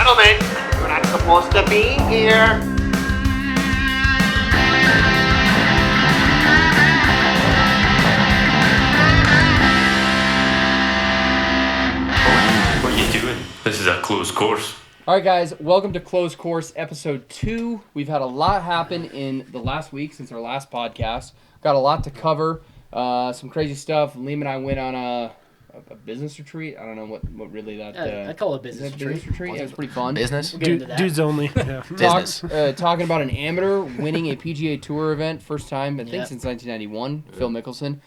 gentlemen, you're not supposed to be here. What are you doing? This is a closed course. All right, guys, welcome to Closed Course Episode 2. We've had a lot happen in the last week since our last podcast. Got a lot to cover, some crazy stuff. Liam and I went on a business retreat. I don't know what really that... I call it a business retreat. Yeah, it was pretty fun. Business? We'll get into that. Dudes only. Yeah. Business. Talking about an amateur winning a PGA Tour event. First time, I think, Yeah. since 1991. Phil Mickelson.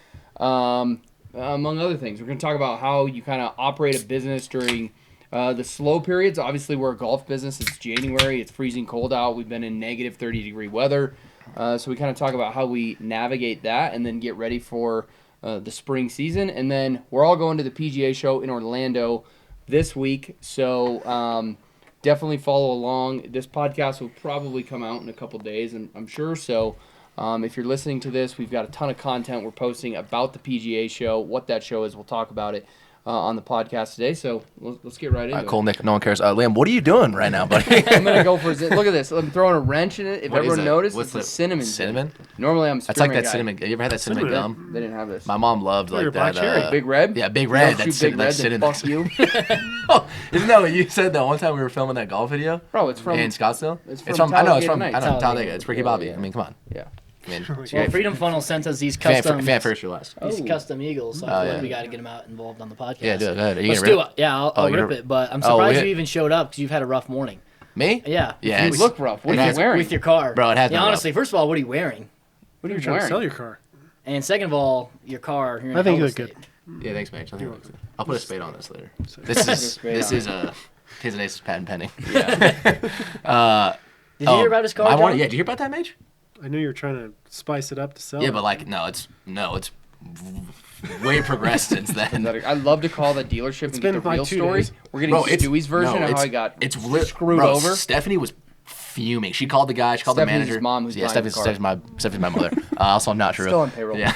Among other things. We're going to talk about how you kind of operate a business during... the slow periods, obviously we're a golf business. It's January. It's freezing cold out. We've been in negative 30-degree weather. So we kind of talk about how we navigate that and then get ready for the spring season. And then we're all going to the PGA show in Orlando this week. So definitely follow along. This podcast will probably come out in a couple days, I'm sure. So if you're listening to this, we've got a ton of content we're posting about the PGA show, what that show is. We'll talk about it on the podcast today, so let's get right into it. Cool, Nick. No one cares. Liam, what are you doing right now, buddy? I'm going to go for look at this. I'm throwing a wrench in it. If What is everyone it? noticed, What's it's a the- cinnamon. Cinnamon? Normally, I'm a That's like spearmint that guy. cinnamon. You ever had that cinnamon gum? They didn't have this. My mom loved like black that. cherry. Big Red? Yeah, Big Red. Don't That's shoot Big Red, then cinnamon. fuck you. Oh, isn't that what you said that one time we were filming that golf video? Bro, it's from... In Scottsdale? it's from I know, it's Talladega from Nights. Talladega. It's Ricky Bobby. Yeah. I mean, come on. Yeah. I mean, Well, Freedom Funnel sent us these fan custom, first or last. these Oh. custom eagles. So I feel yeah. like we got to get them out involved on the podcast. Yeah, do it. Go ahead. Are you Let's gonna do rip it. Yeah, I'll you're rip gonna- it. But I'm Oh, surprised we- you even showed up because you've had a rough morning. Me? Yeah. Yeah. You it's- look rough. What it are you has- wearing? With your car. Bro, it has Yeah, been honestly, first of all, what are you wearing? What are you trying to wearing? sell your car. And second of all, your car. You're in I think you hell look of a good. state. Yeah, thanks, man. I'll put a spade on this later. Put a This spade is on a his and Ace's patent pending. Did you hear about his car? I want. John? Yeah, did you hear about that, Mage? I knew you were trying to spice it up to sell. Yeah, it. but like, it's way progressed since then. I'd love to call the dealership and get been the like real 2 story. days. We're getting Stewie's version of how he got screwed over. Stephanie was fuming. She called the guy. She called Stephanie's the manager. his mom who's yeah, buying the Stephanie's my mother. Also, not true. Still on payroll. Yeah.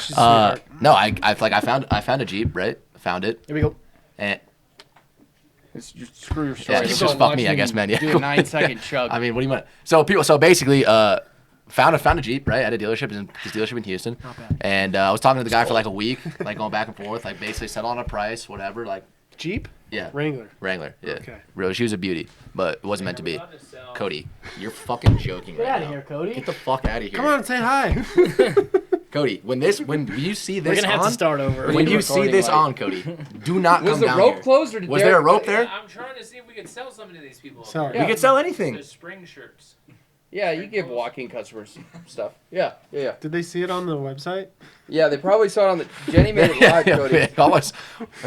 She's a sweetheart. No, I found a Jeep. Right, found it. Here we go. And Screw your story. yeah, Let's just go fuck me, watch I guess, him man. Yeah. Do a 9-second chug. I mean, what do you want? So basically, found a Jeep, right, at a dealership, his dealership in Houston. Not bad. And I was talking to the guy for like a week, like going back and forth, like basically settle on a price, whatever, like Jeep? yeah. Wrangler. Wrangler, yeah. Okay. Really, she was a beauty, but it wasn't meant to be. Cody, you're fucking joking Get right out of now. here, Cody. Get the fuck out of here. Come on, say hi. Cody. When you see this We're gonna have to on, start over. when you recording see this like- on, Cody, do not Was come the down rope here. closed or did Was Derek- there a rope there? I'm trying to see if we can sell something to these people. Sell it. Yeah. We could sell anything. The spring shirts. Yeah, you give walk-in customers stuff. Yeah. Did they see it on the website? Yeah, they probably saw it on the... Jenny made it live, Cody. Yeah, almost.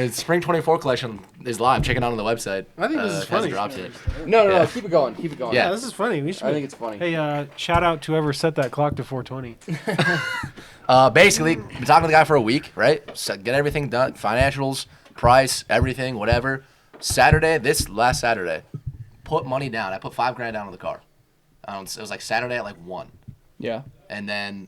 Spring 24 collection is live. Check it out on the website. I think this is it hasn't funny. dropped yet. No, Yeah. keep it going. Yeah. Yeah, this is funny. We should. I think it's funny. Hey, shout out to whoever set that clock to 420. Basically, been talking to the guy for a week, right? So get everything done, financials, price, everything, whatever. This last Saturday, put money down. I put $5,000 down on the car. It was like Saturday at like 1. Yeah. And then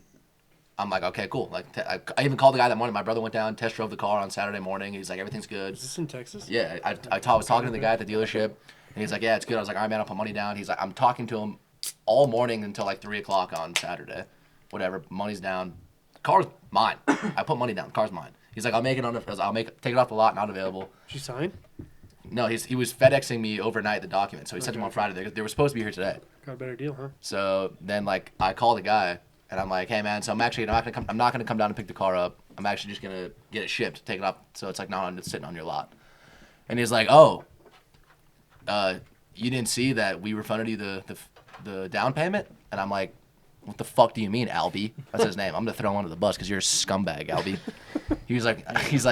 I'm like, okay, cool. Like I even called the guy that morning. My brother went down, test drove the car on Saturday morning. He's like, everything's good. Is this in Texas? Yeah, I was talking to the guy at the dealership, and he's like, yeah, it's good. I was like, all right, man, I'll put money down. He's like, I'm talking to him all morning until like 3 o'clock on Saturday. Whatever, money's down. Car's mine. I put money down. Car's mine. He's like, take it off the lot, not available. Did you sign? No, he was FedExing me overnight the document, so he sent them on Friday. They were supposed to be here today. Got a better deal, huh? So then, like, I call the guy, and I'm like, hey, man, so I'm not gonna come down and pick the car up. I'm actually just gonna get it shipped, take it up, so it's like not sitting on your lot. And he's like, oh, you didn't see that we refunded you the down payment? And I'm like, what the fuck do you mean, Albie? That's his name. I'm gonna throw him under the bus because you're a scumbag, Albie. He's like,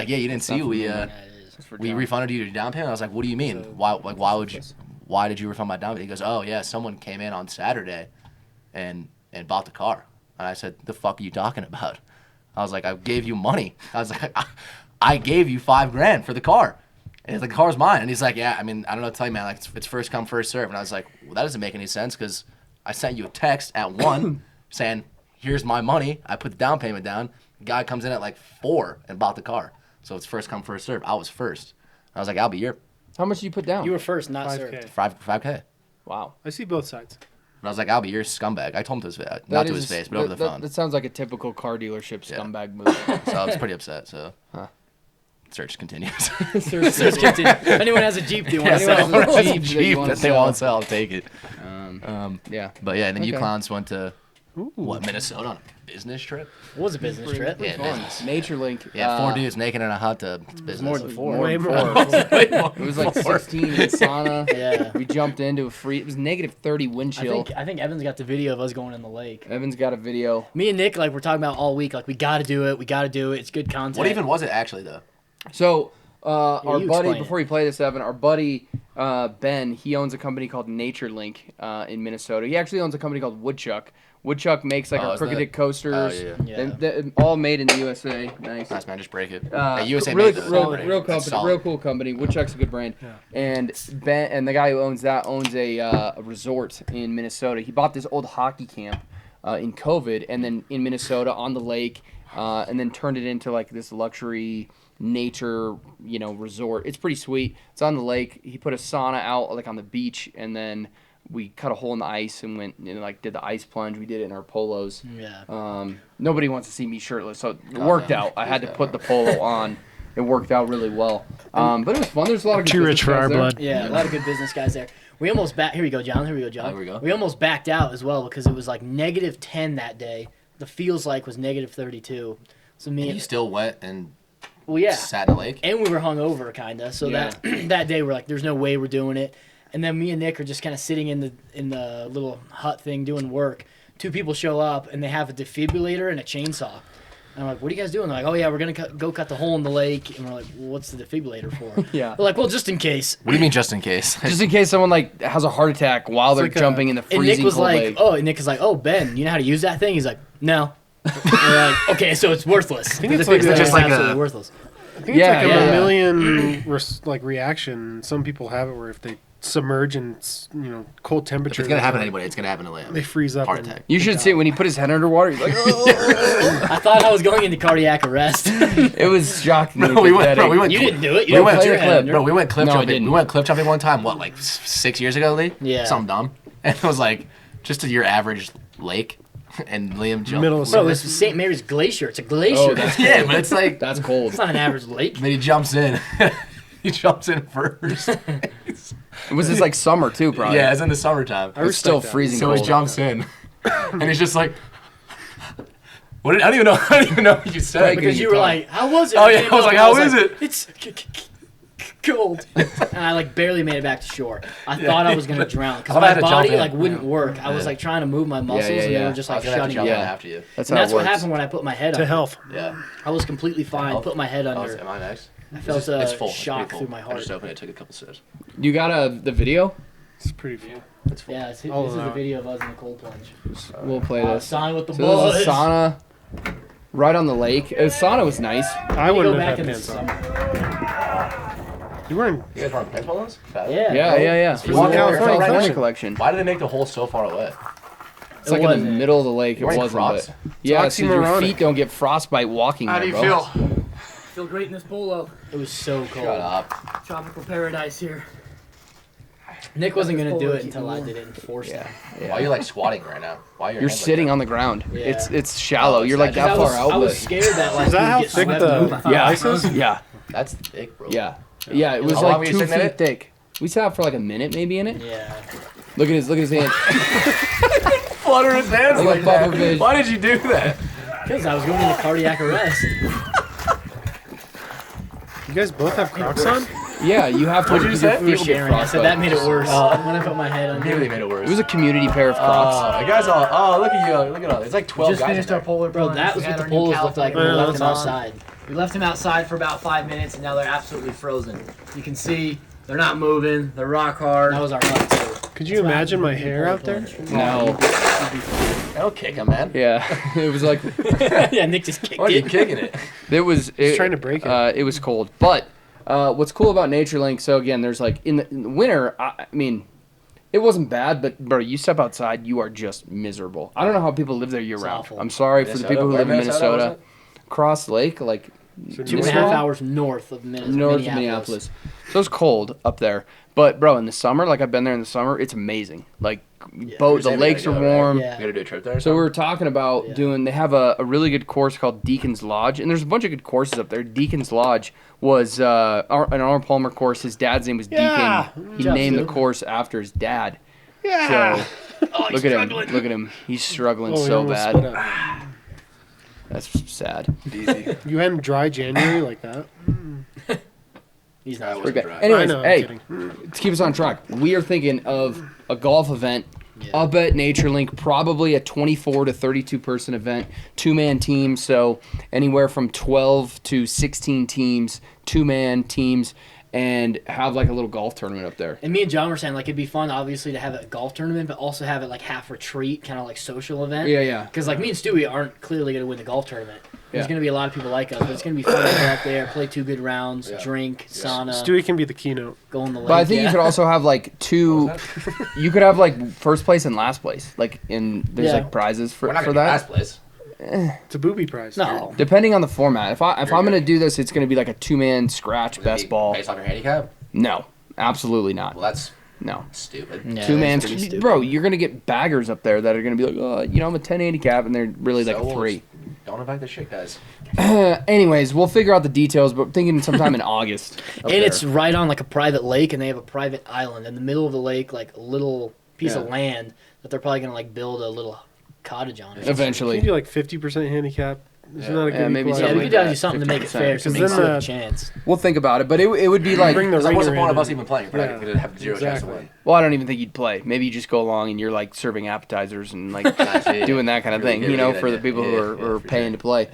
yeah, you didn't see we refunded you your down payment. I was like, what do you mean? Why did you refund my down payment? He goes, oh yeah, someone came in on Saturday, and bought the car. And I said, the fuck are you talking about? I was like, I gave you money. I was like, I gave you $5,000 for the car. And he's like, the car's mine. And he's like, yeah, I mean, I don't know what to tell you, man. Like, it's first come, first serve. And I was like, well, that doesn't make any sense because I sent you a text at 1 saying, here's my money. I put the down payment down. The guy comes in at like 4 and bought the car. So it's first come, first serve. I was first. I was like, Albie, How much did you put down? You were first, not 5K. served. 5K. Wow. I see both sides. And I was like, Albie, you're a scumbag. I told him to his face, That not to is his a- face, but over the phone. That sounds like a typical car dealership Yeah. scumbag move. So I was pretty upset. So Huh. search continues. Search continue. If anyone has a Jeep, do you want Yeah, to anyone sell? has a someone has a Jeep that you Jeep wanna that they sell. won't sell, I'll take it. Yeah. But yeah, and then you Okay. clowns went to Ooh. what, Minnesota on a business trip? What was a business trip? Yeah, business. Nature Link. Yeah, 4 dudes naked in a hot tub. It's business. more than four. More Way than more. four. Way more It was like than four. 16 in the sauna. Yeah. We jumped into a free. It was negative 30 wind chill. I think Evan's got the video of us going in the lake. Evan's got a video. Me and Nick, like, we're talking about all week. Like, we got to do it. We got to do it. It's good content. What even was it actually though? So, our you buddy, explain before you play this, Evan, our buddy Ben, he owns a company called Nature Link in Minnesota. He actually owns a company called Woodchuck. Woodchuck makes like Oh, our is cricketed that- coasters. Oh, yeah. Yeah. They're all made in the USA. Nice. Nice man, just break it. Uh, Hey, USA really, made those. real, Break it. real That's company, solid. real cool company. Woodchuck's a good brand. Yeah. And Ben and the guy who owns that owns a resort in Minnesota. He bought this old hockey camp in COVID, and then in Minnesota on the lake, and then turned it into like this luxury nature, resort. It's pretty sweet. It's on the lake. He put a sauna out like on the beach, and then we cut a hole in the ice and went and like did the ice plunge. We did it in our polos. Yeah. Nobody wants to see me shirtless, so it worked out. I had to put the polo on. It worked out really well. But it was fun. There's a lot of good Too rich business for guys our there. blood. Yeah, a lot of good business guys there. We almost Here we go, John. Here we go, John. There we go. We almost backed out as well because it was like negative 10 that day. The feels like was negative 32. So me And and you still went and well, yeah, sat in the lake? and we were hungover kinda. So Yeah. that day we're like, there's no way we're doing it. And then me and Nick are just kind of sitting in the little hut thing doing work. Two people show up and they have a defibrillator and a chainsaw. And I'm like, what are you guys doing? They're like, oh yeah, we're gonna go cut the hole in the lake. And we're like, well, what's the defibrillator for? Yeah. They're like, well, just in case. What do you mean just in case? Just in case someone like has a heart attack while they're like a- jumping in the And freezing Nick was cold like, lake. and Nick is like, oh, Ben, you know how to use that thing? He's like, no. We're like, okay, so it's worthless. think The it's like defibrillator just is like absolutely a- worthless. I think Yeah, it's like a yeah. mammalian reaction. Some people have it where if they submerge in cold If temperature, it's gonna happen to anybody, it's gonna happen to Liam. they freeze up. Heart and- attack. You should see it when he put his head underwater. He's like, oh. I thought I was going into cardiac arrest. It was shockingly Bro, we went, pathetic. bro, we went, You didn't do it. We You went, put your head under. bro, we went cliff No, I jumping. didn't. We went cliff jumping one time. What, like 6 years ago, Lee? Yeah. Something dumb. And it was like just your average lake, and Liam jumped. Middle of Bro, summer. it's St. Mary's Glacier. It's a glacier. Oh, that's Yeah, but it's like That's cold. It's not an average lake. then he jumps in. He jumps in first. Was this like summer too, probably? Yeah, it's in the summertime. It was still respect that. freezing So cold. he jumps in, and he's just like, "What? I don't even know. I don't even know what you said." Like, Because you were like, how was it? Oh, yeah, came I was up, like, and how is it? It's cold. And I like barely made it back to shore. I thought I was gonna drown because I thought I my had to jump body in. like wouldn't work. I was like trying to move my muscles and they yeah. were just I like was gonna have to shutting jump down. in after you. That's And how that's it what works. happened when I put my head to under. health. Yeah. I was completely fine. health? Put my head Oh, under. am I next? I felt It's full. a It's shock pretty full. through my I heart. just opened it. Took a couple sips. You got the video? It's pretty full. It's full. Yeah, this I'll is allow the it. video of us in the cold plunge. We'll play this. Sign with the So this is boys. a sauna right on the lake. The sauna was nice. I We go wouldn't back have in had the pants on. summer. You weren't. You guys wearing pants polos? Yeah. Yeah. You want California California collection. collection. Why did they make the hole so far away? It's like in wasn't. the middle of the lake. It You're wearing wasn't. Crocs? But yeah, so your oxymoronic. feet don't get frostbite walking there, bro. Feel great in this polo. It was so cold. Shut up. Tropical paradise here. Nick wasn't gonna do it until I did it and forced him. Why are you like squatting right now? Why are your You're hands like sitting that? on the ground. Yeah. It's shallow. Oh, You're like I that was- far out. I was but- scared that like Is that we'd how get thick swept the over. Yeah. ice is? Yeah. That's thick, bro. Yeah. Yeah. It was How long were like you 2 sitting in feet it? thick. We sat for like a minute maybe in it. Yeah. Look at his hand. Flutter his hands Like a like that. puffer fish. Why did you do that? Because I was going into cardiac arrest. You guys both have Crocs on? Yeah, you have to. What'd you because say? your We were feet will get sharing. I said frostbite. that made it worse when I put my head under. Immediately made it worse. It was a community pair of Crocs. Oh, you guys all. Oh, look at you. Look at all. There's like 12 Just guys. finished in our there. polar Bro, plunge. that was We what had the our new polos looked like when we Yeah, left that's them awesome. outside. We left them outside for about 5 minutes, and now they're absolutely frozen. You can see they're not moving. They're rock hard. That was our hut too. Could you imagine my hair out there? No. That'll kick him, man. Yeah. It was like Yeah, Nick just kicked Why are you it. kicking it? it was. It, trying to break it. It was cold, but what's cool about Nature Link? So again, there's like in the winter. I mean, it wasn't bad, but bro, you step outside, you are just miserable. I don't know how people live there year round. awful. I'm sorry for the Minnesota? people who Where live in Minnesota was Minnesota. Cross Lake, like So 2.5 Minnesota? hours north of north of Minneapolis. Minneapolis. So it's cold up there. But bro, in the summer, like I've been there in the summer, it's amazing. Like boat, the lakes are warm. Yeah. We gotta do a trip there. Or So we something? were talking about doing. They have a really good course called Deacon's Lodge, and there's a bunch of good courses up there. Deacon's Lodge was an Arnold Palmer course. His dad's name was Yeah. Deacon. He Job, named the dude. course after his dad. Yeah. So look at him. Look at him. He's struggling Oh, he so almost spit bad. out. That's sad. Easy. You had him dry January like that? He's I not. wasn't Okay. dry. Anyways, I know, I'm hey, kidding. to keep us on track, we are thinking of a golf event up at NatureLink, probably a 24 to 32 person event, 2-man team, so anywhere from 12 to 16 teams, 2-man teams, and have like a little golf tournament up there. And me and John were saying like it'd be fun, obviously, to have a golf tournament, but also have it like half retreat, kind of like social event. Yeah. Because like me and Stewie aren't clearly gonna win the golf tournament. There's Yeah. gonna be a lot of people like us, but it's gonna be fun to go out there, play 2 good rounds, drink, sauna, Stewie can be the keynote. go in the lake. But I think yeah. you could also have like two. You could have like first place and last place, like in there's Yeah. like prizes for We're not for gonna do that. last place. It's a booby prize. No. Depending on the format, if I'm You're gonna good. do this, it's gonna be like a 2-man scratch best ball. Based on your handicap? No, absolutely not. Well, that's No. stupid. Yeah, 2-man, that's pretty stupid. bro. You're gonna get baggers up there that are gonna be like, I'm a 10 handicap, and they're really like a 3. Don't invite the shit guys. Anyways, we'll figure out the details, but thinking sometime in August. up And there. it's right on like a private lake, and they have a private island in the middle of the lake, like a little piece of Yeah. land that they're probably gonna like build a little cottage on. Can eventually. you do like 50% handicap? Isn't that a good Yeah, maybe Yeah, something we like could that, do something to make it 50%. fair, so it 'Cause makes then, a chance. We'll think about it, but it would be like, Bring the Like, what's the ringer point of in us even playing? We're not Yeah. gonna have zero chance to Exactly. win. well, I don't even think you'd play. Maybe you just go along and you're like serving appetizers and like doing that kind of thing, you know, for the people who are paying to play.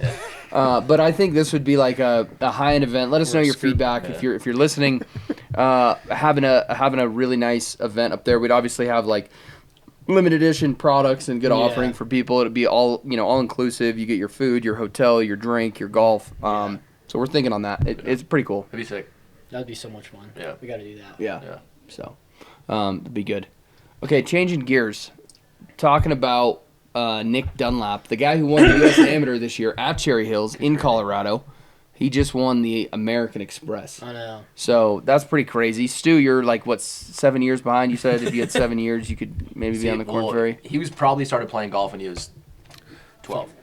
But I think this would be like a high end event. Let us know your feedback if you're listening. Having a really nice event up there. We'd obviously have like limited edition products and good offering for people. It'd be all inclusive. You get your food, your hotel, your drink, your golf. So we're thinking on that. It's pretty cool. That'd be sick. That'd be so much fun. Yeah. We got to do that. Yeah. Yeah. So it'd be good. Okay, changing gears. Talking about Nick Dunlap, the guy who won the U.S. Amateur this year at Cherry Hills in Colorado. He just won the American Express. I know. So that's pretty crazy. Stu, you're like, what, 7 years behind? You said if you had 7 years, you could maybe be on the Corn Ferry? He was probably started playing golf when he was 12,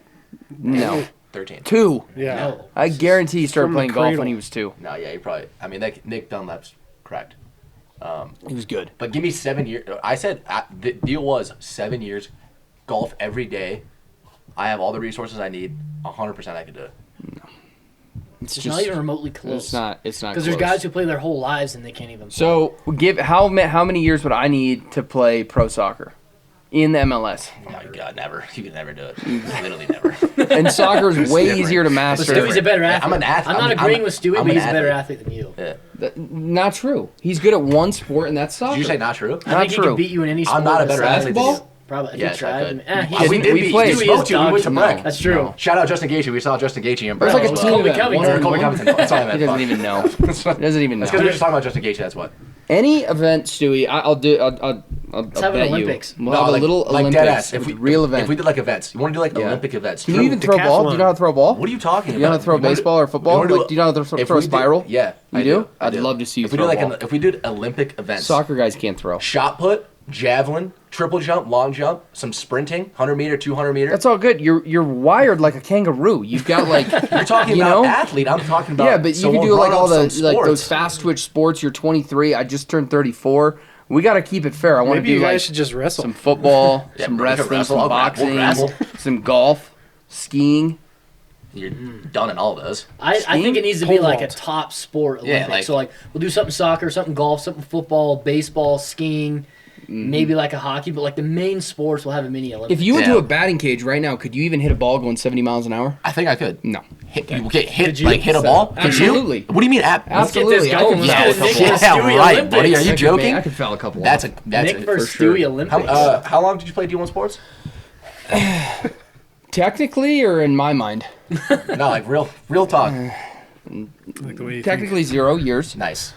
No. 13. 2. Yeah. No. I guarantee he started From the playing golf cradle. when he was 2. No, yeah, he probably. I mean, Nick Dunlap's correct. He was good. But give me 7 years. I said the deal was 7 years, golf every day. I have all the resources I need. 100% I could do it. It's not even remotely close. It's not Because close. there's guys who play their whole lives and they can't even. So how many years would I need to play pro soccer in the MLS? Oh my God, never. You could never do it. Literally never. And soccer is way different. easier to But master. Stewie's a better Yeah, athlete. I'm an athlete. I'm not I'm- agreeing I'm- with Stewie, I'm but an he's a better athlete. athlete than you. Yeah. Not true. He's good at one sport, and that's soccer. Did you say not true? I Not think he true. can beat you in any sport. I'm not a better besides athlete than basketball. you. Probably. If Yes, he tried. I could. He's- we did played. We Stewie spoke is to him. We went to No. Breck. That's true. Shout out Justin Gaethje. We saw Justin Gaethje in It was like a Breck. team Colby event. Covington. One-on-one. Colby Covington. That's all I meant. He doesn't Fuck. even know. He doesn't even know. That's because we were just talking about Justin Gaethje. That's what. Any event, Stewie, I'll do. I'll Let's have an bet Olympics. you. We'll have a little like Olympics. deadass. If with we real event. If we did like events, you want to do like Yeah. Olympic events? Can you even throw a ball? Do you know how to throw a ball? What are you talking about? You know how to throw You wanna do- baseball or football? you wanna Like, do you know how to throw if a we did- spiral? Yeah, You I do? I I'd love to see you If we throw did a like ball. if we did Olympic events, Soccer guys can't throw. shot put, javelin, triple jump, long jump, some sprinting, 100 meter, 200 meter. That's all good. You're wired like a kangaroo. You've got like You're talking you about know? athlete. I'm talking about Yeah, but you someone can do like brought all up the some like those sports. fast twitch sports. You're 23. I just turned 34. We got to keep it fair. I want to Maybe you do guys like should just wrestle. some football, Yeah, some bro, we could wrestling, wrestle. some We'll boxing, wrestle. some golf, skiing. You're done in all those. I think it needs to be Pole like a vault. top sport Yeah, Olympics. like- So like we'll do something soccer, something golf, something football, baseball, skiing, maybe like a hockey, but like the main sports will have a mini Olympics. If you went to Yeah. a batting cage right now, could you even hit a ball going 70 miles an hour? I think I could. No. Hit, you get hit Could you? like hit a ball? Could you? Absolutely. What do you mean? Absolutely. I could going. foul a Let's couple. get Nick Yeah, for Stewie right, Olympics. buddy. Are you I could- joking? I could foul a couple. That's off. that's Nick a, for for sure. Stewie Olympics. how long did you play D1 sports? Technically, or in my mind, No, like real talk. Like the way you technically 0 years. Nice.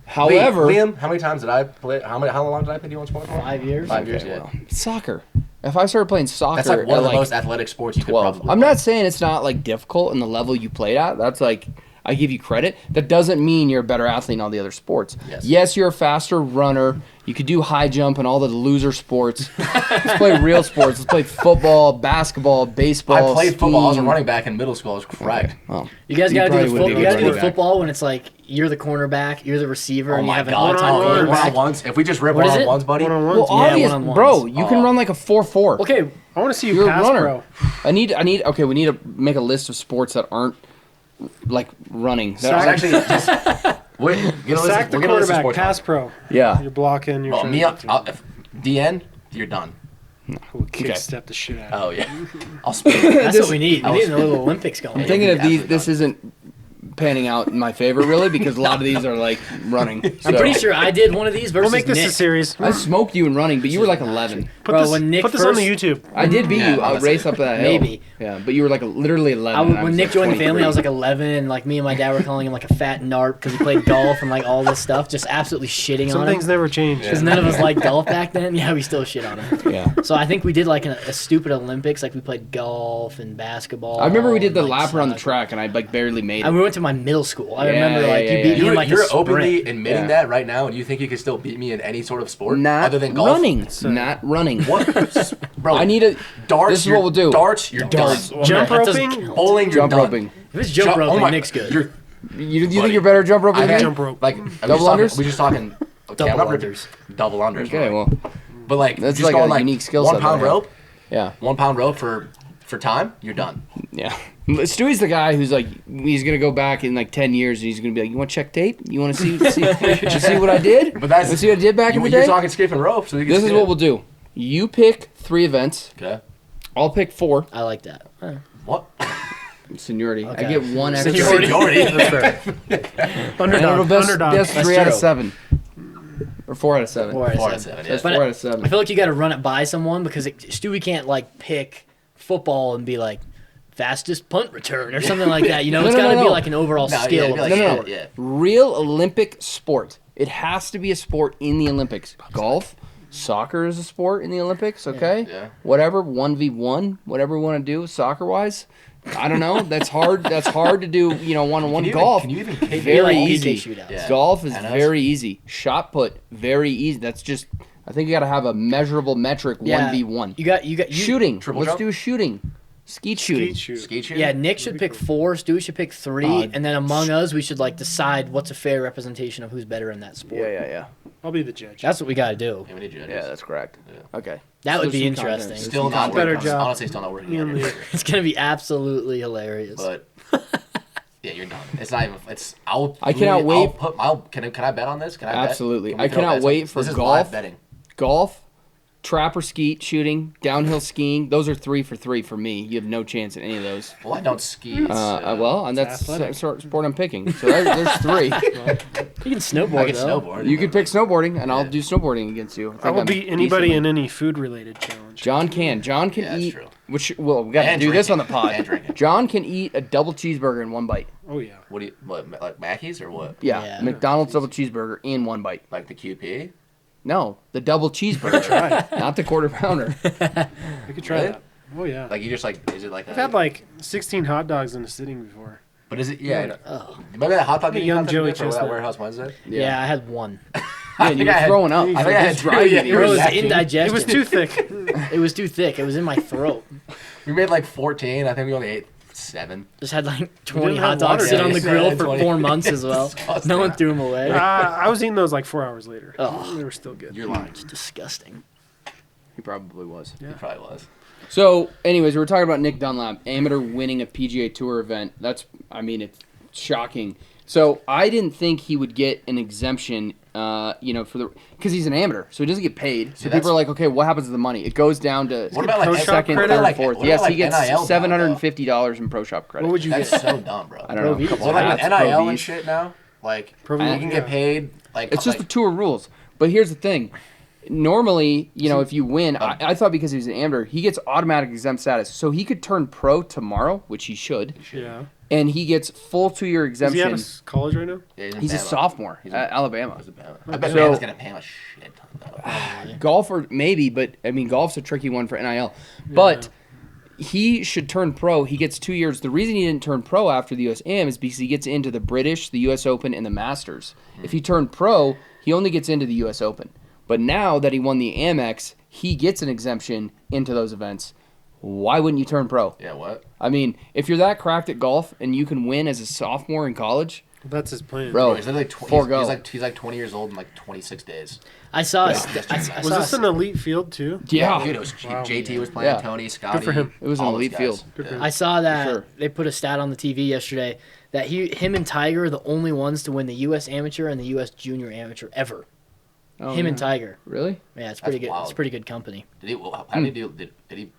However, Liam, how many times did I play? How long did I play D1 sports for? 5 years. 5 years. Okay, Yeah. well, soccer. If I started playing soccer That's like one of at the like most athletic sports you 12, could probably. I'm not saying it's not like difficult in the level you played at. That's like I give you credit. That doesn't mean you're a better athlete in all the other sports. Yes. You're a faster runner. You could do high jump and all the loser sports. Let's play real sports. Let's play football, basketball, baseball. I played football. I was a skiing. running back in middle school. I was correct. Well, You guys got to probably do would be a you got to good do the running back. football when it's like you're the cornerback, you're the receiver, Oh and you my have god! an all-time One-on-one. quarterback. One-on-ones. If we just rip What is it? one-on-ones, buddy. One-on-ones. well, Yeah, obvious, one-on-ones. bro. You can run like a 4-4. Okay, I want to see you You're a pass, runner. bro. I need. Okay, we need to make a list of sports that aren't like running. That I was aren't- actually just wait. Get a list. Sack the We'll get a list of quarterback. sports Pass on. pro. yeah. You're blocking. You're Well, trying me, to if DN, you're done. kick Okay. step the shit out of Oh yeah, I'll spin. that's This- what we need. We need a little Olympics going. I'm thinking of these. absolutely This isn't panning out in my favor really because a lot of these are like running. I'm So- pretty sure I did one of these versus We'll make this Nick. a series. I smoked you in running, but you were like 11. Put Bro, this, when Nick put this on first- the YouTube. I did beat Yeah, you. I honestly. raced up that hill. Maybe. Yeah, but you were like literally 11. and I When was, Nick like, joined the family, 23. I was like 11, and like me and my dad were calling him like a fat narp because he played golf and like all this stuff, just absolutely shitting Some on things him. never change. Because none of us liked golf back then. Yeah, we still shit on him. Yeah. So I think we did like a stupid Olympics, like we played golf and basketball. I remember we did the and, like, lap around the soccer. track, and I like barely made And it. we went to my middle school. I Yeah, remember like yeah, you yeah, beat yeah. me in like You're a sprint. openly admitting Yeah. that right now, and you think you can still beat me in any sort of sport Not other than golf? running. Not running. What, bro? I need a darts. This is what we'll do. Darts. You're Darts. done. Jump That doesn't roping. count. Bowling. You're jump done. roping. If it's jump roping, oh my- Nick's good. You're You Buddy. think you're better at jump roping I than me? Jump rope. like Double unders? We're just talking okay, Double I'm not- unders. Double unders. Okay, right? well, but like That's just like going a like unique skill 1 set pound that I have. rope. yeah, 1 pound rope for time. You're done. yeah. Stewie's the guy who's like, he's gonna go back in like 10 years, and he's gonna be like, you want to check tape? You want to see you see what I did? But that's You see what I did back in the You're day? talking skipping rope, so you can This is skip. what we'll do. You pick 3 events. Okay. I'll pick 4. I like that. What? Seniority. I Okay. get 1 extra. Seniority. And it'll Underdog. best, Underdog. best That's 3 out of true. 7. Or 4 out of 7. 4 out of 4 out of 7. 7. That's Yeah. But 4 out of 7. I feel like you got to run it by someone because Stewie can't like pick football and be like fastest punt return or something like that. You know, No, it's no, got to no, be no. like an overall No, yeah, skill. it'd be of like, the no, sport. yeah. Real Olympic sport. It has to be a sport in the Olympics. Golf, soccer is a sport in the Olympics, okay? Yeah. Whatever, 1v1, whatever we want to do soccer-wise. I don't know. That's hard. That's hard to do, one-on-one Can you golf. Can you even kick Very like easy. PK shootouts. Yeah. Golf is I know. very easy. Shot put, very easy. That's just, I think you got to have a measurable metric, Yeah. 1v1. You got Shooting. Triple Let's jump? do shooting. Skeet shooting. Skeet shoot. Skate shoot? Yeah, Nick should pick 4. Stewie should pick 3, and then among us, we should like decide what's a fair representation of who's better in that sport. Yeah. I'll be the judge. That's what we got to do. Yeah, we need judges. Yeah, that's correct. Okay. That would There's be some content. interesting. Still not Better working. job. Honestly, still not working. Me and out Lee. here. It's gonna be absolutely hilarious. But yeah, you're done. It's not even. It's. I'll. I cannot literally- wait. Can I bet on this? Can I bet? Absolutely. Can we I throw cannot bets on wait this? for This is golf. live betting. Golf, trap or skeet shooting, downhill skiing. Those are 3 for 3 for me. You have no chance in any of those. Well, I don't ski. Well, and that's the athletic. sort of sport I'm picking. So there's 3. You can snowboard I can though. snowboard. You could pick snowboarding, and I'll Yeah. do snowboarding against you. I will I'm beat anybody decently- in any food-related challenge. John can. John can Yeah, that's eat. true. Which well, we got to And do this on the drinking. And pod. drinking. John can eat a double cheeseburger in 1 bite. Oh yeah. What do you? What? Like Mackey's or what? Yeah, Yeah. McDonald's double cheeseburger in 1 bite. Like the QP? No, the double cheeseburger, not the quarter pounder. We could try Really? that. Oh yeah. Like you just like? Is it like? I've had like 16 hot dogs in a sitting before. But is it? Yeah. I know. Oh. Remember that hot dog? The that you young got Joey for that Chestnut. Warehouse Wednesday? Yeah. I had 1. Man, you were throwing up. I think I had It's dry. two, yeah. You It were was Exactly. indigestion. It was too thick. It was too thick. It was in my throat. We made like 14. I think we only ate 7. Just had like 20 didn't hot have dogs water, sit yeah, on the you grill said for 20. 4 months as well. Disgusting. No one threw them away. I was eating those like 4 hours later. Oh. They were still good. You're lying. It's disgusting. He probably was. You probably was. So, anyways, we were talking about Nick Dunlap, amateur winning a PGA Tour event. It's shocking. So I didn't think he would get an exemption, because he's an amateur, so he doesn't get paid. So Yeah, people are like, okay, what happens to the money? It goes down to What about like pro shop second, credit? third, Like- fourth. what Yes, about, he like, gets NIL $750 in pro shop credit. What would you That's get? so dumb, bro. I don't know, a Pro couple So like hats, with pro NIL and Vs. shit now, like Pro you V, can yeah. get paid like It's just like, the tour rules. But here's the thing. Normally, if you win, I thought because he was an amateur, he gets automatic exempt status. So he could turn pro tomorrow, which he should, Yeah. and he gets full 2-year Is he out exemption. of college right now? Yeah, in He's a Bama. sophomore He's at Alabama. He's a Bama. I bet So- Bama's gonna pay him a shit ton though. Golf or maybe, but golf's a tricky one for NIL. But he should turn pro. He gets 2 years. The reason he didn't turn pro after the U.S. Am is because he gets into the British, the U.S. Open, and the Masters. If he turned pro, he only gets into the U.S. Open. But now that he won the Amex, he gets an exemption into those events. Why wouldn't you turn pro? Yeah, what? I mean, if you're that cracked at golf and you can win as a sophomore in college, That's his plan. bro, He's literally forego. he's like 20 years old in like 26 days. I saw. Yeah. Was this an elite field too? Yeah. Dude, it was Wow. JT was playing, Yeah. Tony, Scotty. Good for him. It was an all those elite guys. field. Good for Yeah. him. I saw that Sure. they put a stat on the TV yesterday that him and Tiger are the only ones to win the U.S. Amateur and the U.S. Junior Amateur ever. Oh, him yeah. and Tiger. Really? Yeah, it's pretty That's good. wild. It's pretty good company. Did he? How did he do? Did he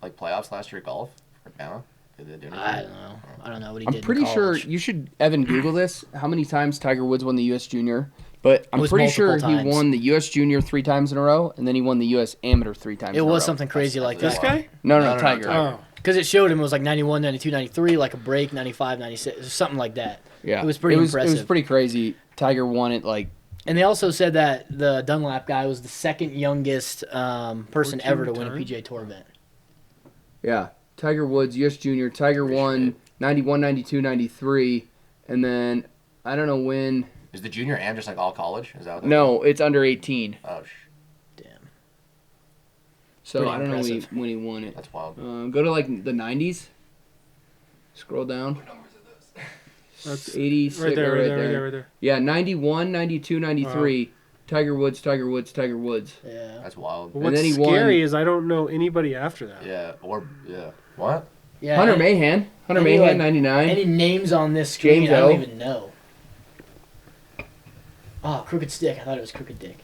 like playoffs last year at golf for Bama? Did they do anything? I don't know. I don't know what he I'm did. pretty in sure college. you should, Evan, Google this. How many times Tiger Woods won the U.S. Junior? But I'm was pretty sure multiple he times. won the U.S. Junior 3 times in a row, and then he won the U.S. Amateur 3 times It in a row. was something crazy like That's This that. guy? No, No, no, Tiger. Oh, Because it showed him it was like 91, 92, 93, like a break, 95, 96, something like that. Yeah. It was pretty It was impressive. pretty crazy. Tiger won it like, And they also said that the Dunlap guy was the second youngest person 14 ever to win a time? PGA Tour event. yeah. Tiger Woods, U.S. Junior. Tiger won 91, 92, 93, and then I don't know when. Is the junior am just like all college? Is that what? No, it's under 18. Oh, Damn. So Pretty I don't know impressive. when he won it. that's wild. Go to like the 90s. Scroll down. that's 86 right there, or right there, right there. Yeah, 91, 92, 93. Tiger Woods, Tiger Woods, Tiger Woods. Yeah. That's wild. Well, And what's then he won- scary is I don't know anybody after that. Yeah. Or yeah. What? Yeah. Hunter any- Mahan. Hunter any, Mahan, like, 99. Any names on this screen, James I don't O. even know. Oh, Crooked Stick. I thought it was Crooked Dick.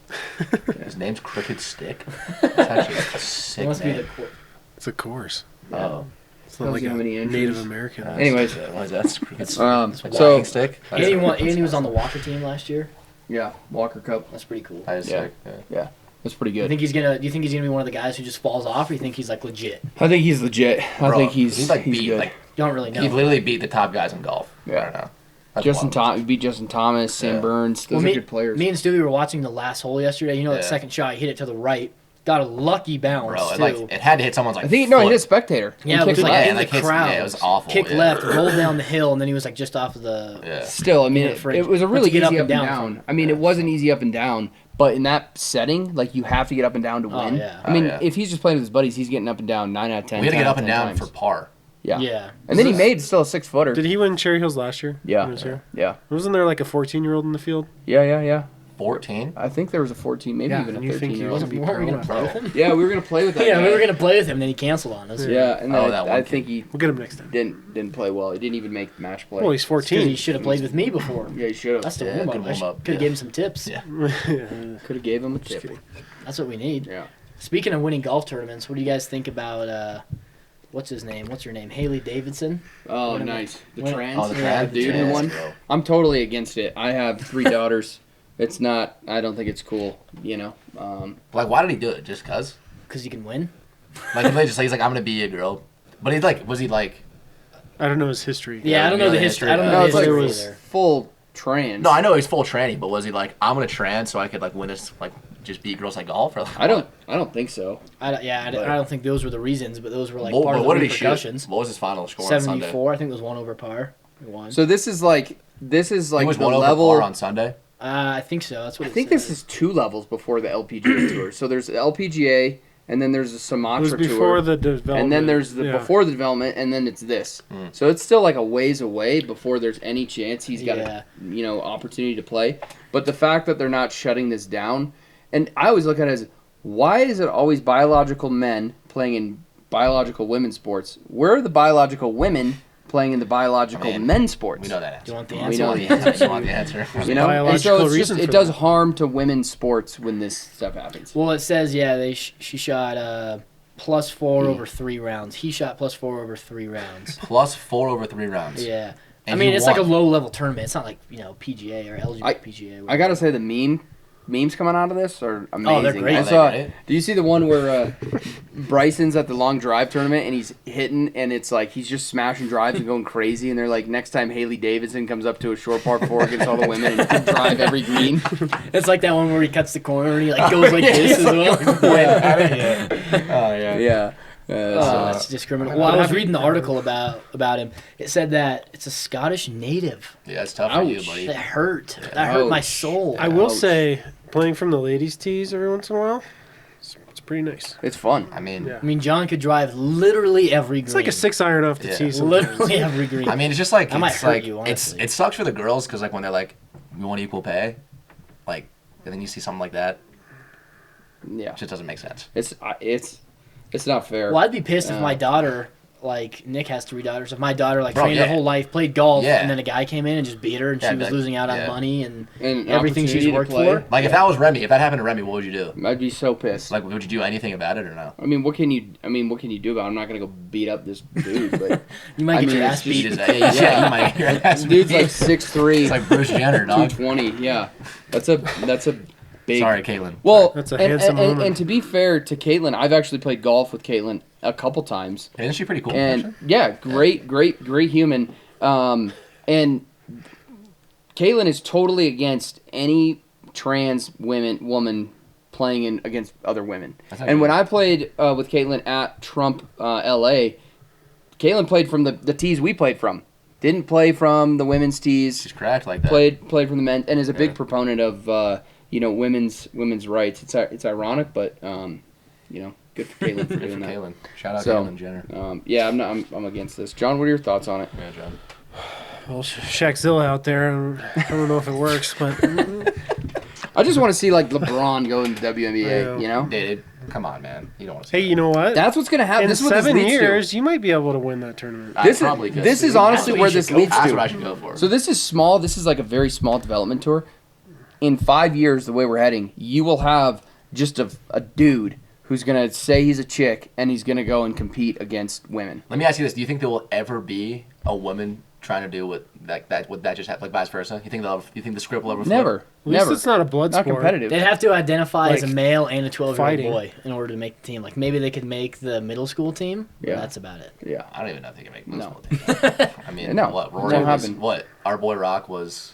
His name's Crooked Stick. That's actually a It sick must be name. the It's a course. Oh. It's not Tells like you a how many entries. Native American. Anyways. Why is that? Crooked Stick? Um, It's a so walking stick. And he was on the Walker team last year. yeah, Walker Cup. That's pretty cool. That is Yeah. sick. Yeah. That's pretty Do you good. think he's gonna be one of the guys who just falls off, or you think he's like legit? I think he's legit. I Bro, think he's beat good. like You don't really know. he literally beat the top guys in golf. Yeah. I don't know. That's Justin wild. beat Justin Thomas, Sam Yeah. Burns. Those Well, are good players. Me and Stewie were watching the last hole yesterday. You know that Yeah. second shot, he hit it to the right, got a lucky bounce Bro, too. it had to hit someone's like. I think no, he foot. hit a spectator. Yeah, And it was kicked like left. in the like hits- crowd. yeah, it was awful, Kick yeah. left, rolled down the hill, and then he was like just off of the. Yeah. Still, I mean, Yeah, it, fringe. it was a But really to get easy up up and and down down. I mean, it wasn't easy up and down, but in that setting, like you have to get up and down to Oh, win. yeah. I mean, Oh, yeah. if he's just playing with his buddies, he's getting up and down 9 out of 10. We had to 10 get out up of and 10 down times. for par. Yeah. Yeah. And then he made still a 6-footer. Did he win Cherry Hills last year? Yeah. He was here? Yeah. Wasn't there like a 14-year-old in the field? Yeah. 14. I think there was a 14, maybe Yeah, even a and you think he 13-year-old. wasn't be Weren't we pro gonna play with after? him? Yeah, we were gonna play with that. Yeah, guy. we were gonna play with him, then he canceled on us. Yeah, and Oh, then that I one think he We'll get him next time. didn't play well. He didn't even make match play. Well, he's Because 14. he should have played with me before. Yeah, he should have. That's the Yeah, warm good up. warm-up, Could have yeah. gave him some tips. Yeah. Could have gave him a Just tip. kidding. That's what we need. Yeah. Speaking of winning golf tournaments, what do you guys think about what's his name? What's your name? Haley Davidson? Oh, What am I- nice. The what- trans. Oh, the Yeah, trans dude trans, one. bro. I'm totally against it. I have 3 daughters. It's not. I don't think it's cool. You know. Like, why did he do it? Just cause? Because you can win. Like, he just he's like, I'm gonna be a girl. But he's like, was he like? I don't know his history. Yeah, I don't know you the know the history. I don't history. know No, the it's like history it was either. full trans. No, I know he's full tranny, but was he like, I'm gonna trans so I could like win this, like, just beat girls like golf? Or like, I don't think so. I don't think those were the reasons, but those were like What, part of what the did he shoot? repercussions. What was his final score on Sunday? 74. I think it was 1 over par. He won. So this is like He was the 1 over level. par on Sunday. I think so. That's what I it think says. this is 2 levels before the LPGA tour. So there's the LPGA, and then there's the It was Sumatra before tour. the development. And then there's the yeah. before the development, and then it's this. So it's still like a ways away before there's any chance he's got Yeah. a opportunity to play. But the fact that they're not shutting this down, and I always look at it as, why is it always biological men playing in biological women's sports? Where are the biological women playing in the biological I mean, men's sports? We know that Do you answer. want the We answer? know We know the answer. You want the answer? You know, and so Biological it's just, reason it for does that. harm to women's sports when this stuff happens. Well, it says she shot +4 over 3 rounds. He shot +4 over 3 rounds. Plus 4 over 3 rounds. Yeah. And I mean, he it's like a won. low-level tournament. It's not like, PGA or LPGA. I gotta say the memes coming out of this are amazing. Oh, they're great. I Are they saw. great? Do you see the one where Bryson's at the long drive tournament and he's hitting and it's like he's just smashing drives and going crazy and they're like, next time Haley Davidson comes up to a short par 4 against all the women and drive every green. It's like that one where he cuts the corner and he like goes like this as well. Oh, yeah. Yeah. That's discriminatory. Well, I was reading the article about him. It said that it's a Scottish native. Yeah, it's tough for you, Ouch. buddy. That hurt. That hurt my Ouch. soul. I will say, playing from the ladies' tees every once in a while, it's pretty nice. It's fun. I mean, Yeah. I mean, John could drive literally every green. It's like a 6-iron off the Yeah. tee sometimes. Literally every green. I mean, it's just like That might it's hurt like you, it's honestly. it sucks for the girls because like when they're like, we want equal pay, like, and then you see something like that, Yeah. it just doesn't make sense. It's not fair. Well, I'd be pissed if Yeah. my daughter, like Nick has 3 daughters, if my daughter like Bro, trained yeah. her whole life, played golf, Yeah. and then a guy came in and just beat her, and Yeah, she was like, losing out on yeah. money and And everything she's opportunity to worked play. for. Like if that was Remy, if that happened to Remy, what would you do? I'd be so pissed. Like, would you do anything about it or no? I mean, what can you do about it? I'm not gonna go beat up this dude, but You might I get mean, your it's ass You beat. just, yeah, you might. Your ass dude's beat. like 6'3", It's like Bruce Jenner, dog. 220. Yeah, that's a big. Sorry, Caitlin. Well, That's a and, handsome and, woman. and to be fair to Caitlin, I've actually played golf with Caitlin a couple times, Isn't she pretty cool? and yeah, great human. And Caitlin is totally against any trans woman playing against other women. That's not And good. when I played with Caitlin at Trump, LA, Caitlin played from the tees we played from. Didn't play from the women's tees. She's cracked like that. Played from the men, and is a big Yeah. proponent of women's rights. It's ironic, but good for Caitlin for Good doing for that. Caitlin. Shout out So, Caitlin Jenner. I'm against this. John, what are your thoughts on it? Yeah, John. Well, Shaqzilla out there. I don't know if it works, but I just want to see like LeBron go into the WNBA. Yeah. You know, Dude, come on, man. You don't want to see hey, you know what? that's what's gonna happen. In This is what this 7 leads years, you might be able to win that tournament. I This is- probably could. this is honestly That's what where you this should go- leads That's to. what I should go for. So this is small. This is like a very small development tour. In 5 years, the way we're heading, you will have just a dude who's gonna say he's a chick and he's gonna go and compete against women. Let me ask you this: do you think there will ever be a woman trying to do what that just happened, like vice versa? You think the script will ever flip? Never, At least never. it's not a blood Not sport. competitive. They'd have to identify as a Like, male and a 12-year-old fighting. boy in order to make the team. Like maybe they could make the middle school team. But Yeah. that's about it. Yeah. I don't even know if they can make No. most. I mean, No, what it Rory won't was? happen. What our boy Rock was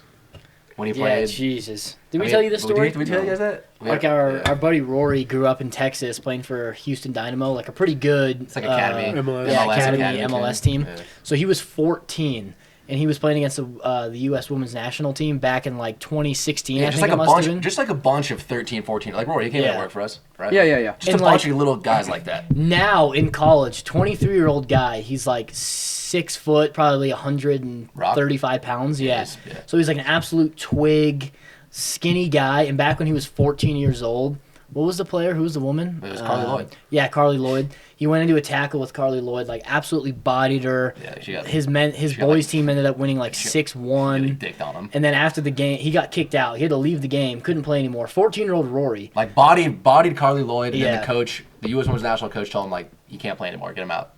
when he Yeah, played. Jesus. Did we I mean, tell you this story? Did we tell you guys that? Like our buddy Rory grew up in Texas playing for Houston Dynamo, like a pretty good. It's like academy. MLS. Yeah, MLS academy MLS team. Yeah. So he was 14, and he was playing against the U.S. Women's National Team back in like 2016. Yeah, I just think like it a must bunch, have been. just like a bunch of 13, 14. Like Rory, he came in Yeah. to work for us, right? Yeah. Just And a bunch like- of little guys like that. Now in college, 23-year-old guy. He's like 6 foot, probably 135 pounds. Yeah. Yes, yeah. So he's like an absolute twig, skinny guy. And back when he was 14 years old, what was the player? Who was the woman? It was Carly Lloyd. Yeah, Carly Lloyd. He went into a tackle with Carly Lloyd, like absolutely bodied her. Yeah, she got His she got, boys like- team ended up winning like she 6-1. dicked on him. And then after the game, he got kicked out. He had to leave the game. Couldn't play anymore. 14-year-old Rory. Like bodied Carly Lloyd, and then Yeah. the coach, the U.S. Women's National coach, told him like he can't play anymore. Get him out.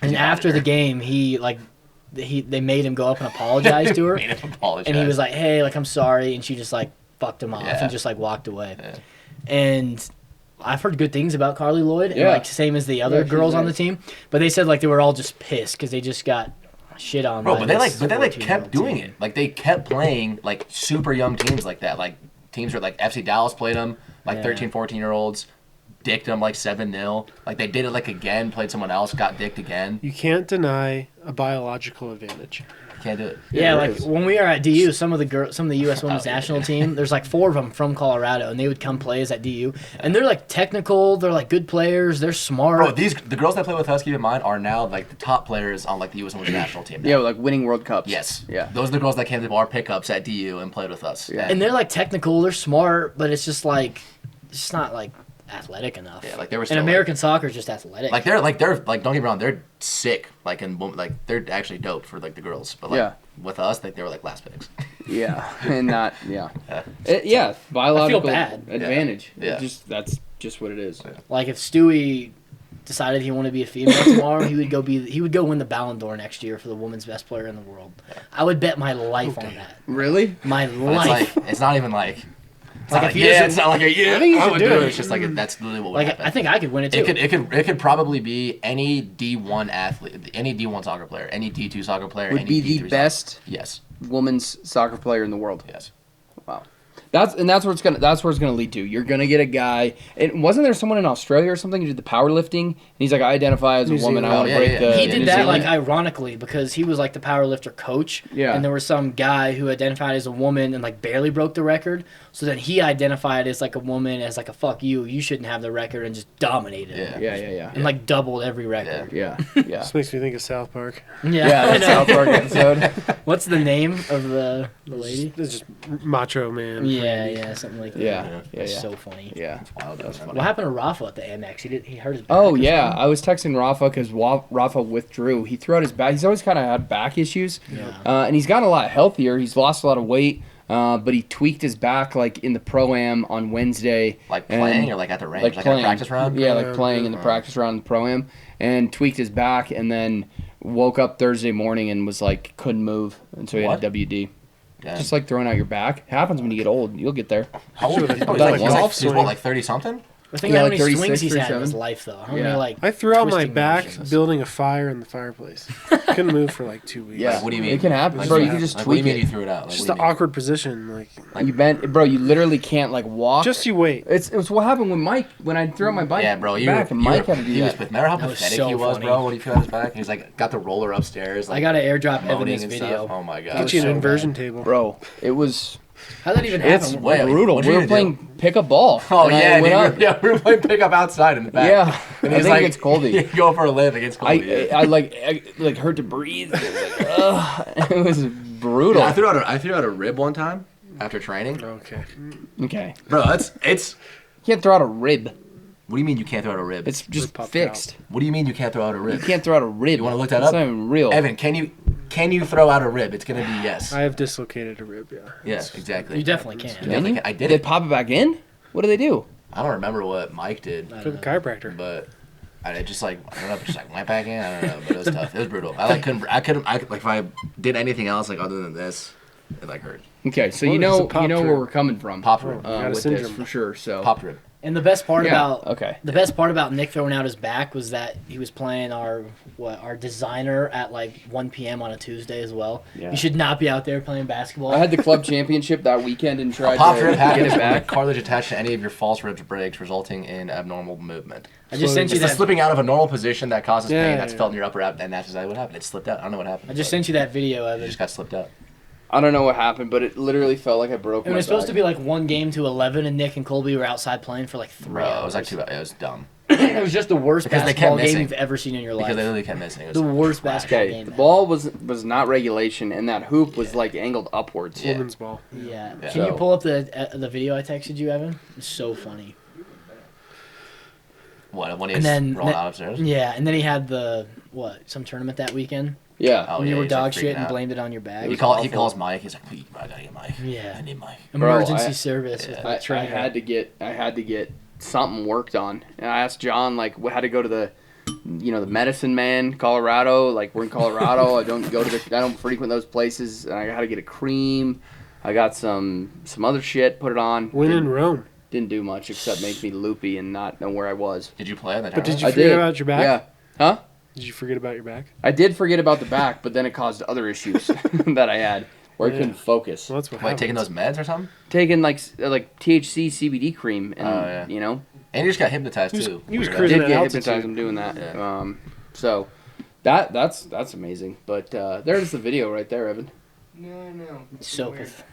And He after bodied the her. game, they made him go up and apologize to her. Made him apologize. And he was like, "Hey, like I'm sorry," and she just like fucked him off Yeah. and just like walked away. Yeah. And I've heard good things about Carly Lloyd, and Yeah. like same as the other Yeah, she's girls on the nice. team. But they said like they were all just pissed because they just got shit on. Bro, by but they this kept 14-year-old doing team. it. Like they kept playing like super young teams like that. Like teams were like FC Dallas played them, like Yeah. 13, 14-year-olds, dicked them like 7-0. Like they did it like again, played someone else, got dicked again. You can't deny a biological advantage. Can't do it. Yeah, it like is. when we were at DU, some of the U.S. Women's Oh, yeah. National Team, there's like 4 of them from Colorado, and they would come play us at DU, and they're like technical, they're like good players, they're smart. Bro, the girls that play with us, keep in mind, are now like the top players on like the U.S. Women's National team. Now. Yeah, like winning World Cups. Yes. Yeah. Those are the girls that came to our pickups at DU and played with us. Yeah. And they're like technical, they're smart, but it's just like it's just not like athletic enough. Yeah, like they were And still, American soccer is just athletic. like they're don't get me wrong, they're sick. Like they're actually dope for like the girls, but like Yeah. with us, like they were like last picks. Yeah, and not yeah. Yeah. Biological bad. advantage. Yeah. That's just what it is. Like if Stewie decided he wanted to be a female tomorrow, he would go win the Ballon d'Or next year for the woman's best player in the world. I would bet my life on that. Really? My But life. it's not even like. It's Like, not if like, he yeah, doesn't- it's not like a yeah. I think you I should would do do it. it. It's just like that's literally what would Like happen. I think I could win it too. It could probably be any D1 athlete, any D1 soccer player, any D2 soccer player, Would any be D3 the best Yes. women's soccer player in the world. Yes. Wow. That's where it's gonna lead to. You're gonna get a guy. And wasn't there someone in Australia or something who did the powerlifting? And he's like, I identify as a New woman. Zealand. I want to Oh, break yeah, the. yeah. He New did that Zealand. like ironically because he was like the powerlifter coach. Yeah. And there was some guy who identified as a woman and like barely broke the record. So then he identified as like a woman as like a fuck you. You shouldn't have the record and just dominated. Yeah. Yeah. And like doubled every record. Yeah. This makes me think of South Park. Yeah, I that know. South Park episode. What's the name of the lady? It's just Macho Man. Yeah, something like that. Yeah. It's so funny. Yeah. Wild, that was funny. What happened to Rafa at the Amex? He hurt his back. Oh or yeah, something? I was texting Rafa because Rafa withdrew. He threw out his back. He's always kind of had back issues, and he's gotten a lot healthier. He's lost a lot of weight, but he tweaked his back like in the pro-am on Wednesday. Like and- playing or like at the range, like, playing. at a practice round? Yeah, like playing in the practice round in the pro-am, and tweaked his back, and then woke up Thursday morning and was like couldn't move, and so he had a WD. Yeah. Just like throwing out your back happens when you get old. You'll get there. How old? Should've Oh, done he's like like, golf he's what, swing. like 30 something? But think Yeah, about like how many 36, swings he's had in his 37. life, though. How Yeah. many like I threw out my twisting back motions. building a fire in the fireplace. Couldn't move for like 2 weeks. Yeah, Like, what do you mean? It can happen, Like, bro. what You can do just like, what do you tweak mean it. you threw it out? Like, Just what the do you mean? awkward position. Like You bent, bro. You literally can't like walk. just you wait. It's what happened when Mike when I threw out my bike. Yeah, bro, back and Mike had to do he was, that. remember how That was pathetic so he was, funny. bro, when he threw out his back? He's like, got the roller upstairs. Like, I gotta airdrop Evan moaning this and video. stuff. Oh my god. Get you an so inversion table. Bro, it was How'd that even it's happen? Wait, brutal. what'd We you were do? playing pickup ball. Oh and I yeah, went dude, up. we were playing pickup outside in the back. Yeah, and I he's think like, it's Goldie. Go for a live against Goldie. I like hurt to breathe. It was, like, ugh. It was brutal. I threw out a rib one time after training. Okay. Okay, Bro, it's. you can't throw out a rib. What do you mean you can't throw out a rib? It's just popped fixed. What do you mean you can't throw out a rib? You can't throw out a rib. You wanna look that It's up? not even real. Evan, can you throw out a rib? It's gonna be yes. I have dislocated a rib. Yeah. Yes, exactly. You definitely can. You Can definitely you? can. I did They it. pop it back in. What do they do? I don't remember what Mike did, For the chiropractor. but I just like I don't know if it just like went back in. I don't know, but it was tough. It was brutal. I like if I did anything else like other than this, it like hurt. Okay, so Well, you it's a know pop where rib. we're coming from. Popped rib. got a with this syndrome. for sure. So Popped rib. And the best part Yeah, about okay. the best part about Nick throwing out his back was that he was playing our designer at like 1 p.m. on a Tuesday as well. Yeah. You should not be out there playing basketball. I had the club championship that weekend and tried Popped to rib get happens it when back. the cartilage attached to any of your false ribs breaks, resulting in abnormal movement. I just sent you It's the that. slipping out of a normal position that causes Yeah, pain that's yeah. felt in your upper abdomen, and that's exactly what happened. It slipped out. I don't know what happened. I just but sent you that video of it it. just got slipped out. I don't know what happened, but it literally felt like I broke It my was supposed back. to be like 1 game to 11, and Nick and Colby were outside playing for like 3 Bro, hours. it was like too. It was dumb It was just the worst Because they basketball kept game missing. you've ever seen in your because life. they literally kept missing. It was The worst trash. basketball Okay, game. the ever. ball was not regulation, and that hoop was like angled upwards. Yeah. Woman's ball. Yeah. Yeah. Can you So- pull up the video I texted you, Evan? It's so funny. What when And he's then rolling out upstairs? Yeah, and then he had some tournament that weekend. Yeah. Oh, and you yeah, were he's, dog like, shit freaking and out. blamed it on your bag. He calls Mike. He's like, "Please, I gotta get Mike. Yeah. I need Mike." Bro, Emergency I- service with Yeah. the I trainer. had to get something worked on, and I asked John like how to go to the Medicine Man, Colorado. Like we're in Colorado. I don't frequent those places, and I had to get a cream. I got some other shit, put it on. Win in Rome. Didn't do much except make me loopy and not know where I was. Did you play in that? But did tournament? you I forget did. about your back? Yeah. Huh? Did you forget about your back? I did forget about the back, but then it caused other issues that I had where I Yeah. couldn't focus. Well, that's what Wait, happened. taking those meds or something? Taking like THC CBD cream, and Oh, yeah. And you just got hypnotized He was- too. he was I cruising did at get altitude. hypnotized. I'm doing that. Yeah. So that's amazing. But there's the video right there, Evan.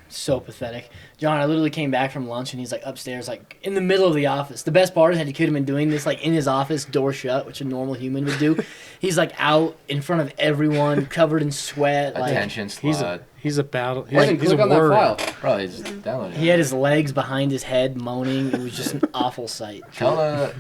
So pathetic. John, I literally came back from lunch and he's like upstairs, like in the middle of the office. The best part is that he could have been doing this like in his office, door shut, which a normal human would do. He's like out in front of everyone, covered in sweat. Like Attention slut. He's a battle. Why didn't He's click a on that warrior. file? Bro, he's downloading. he had his legs behind his head, moaning. It was just an awful sight. Tell It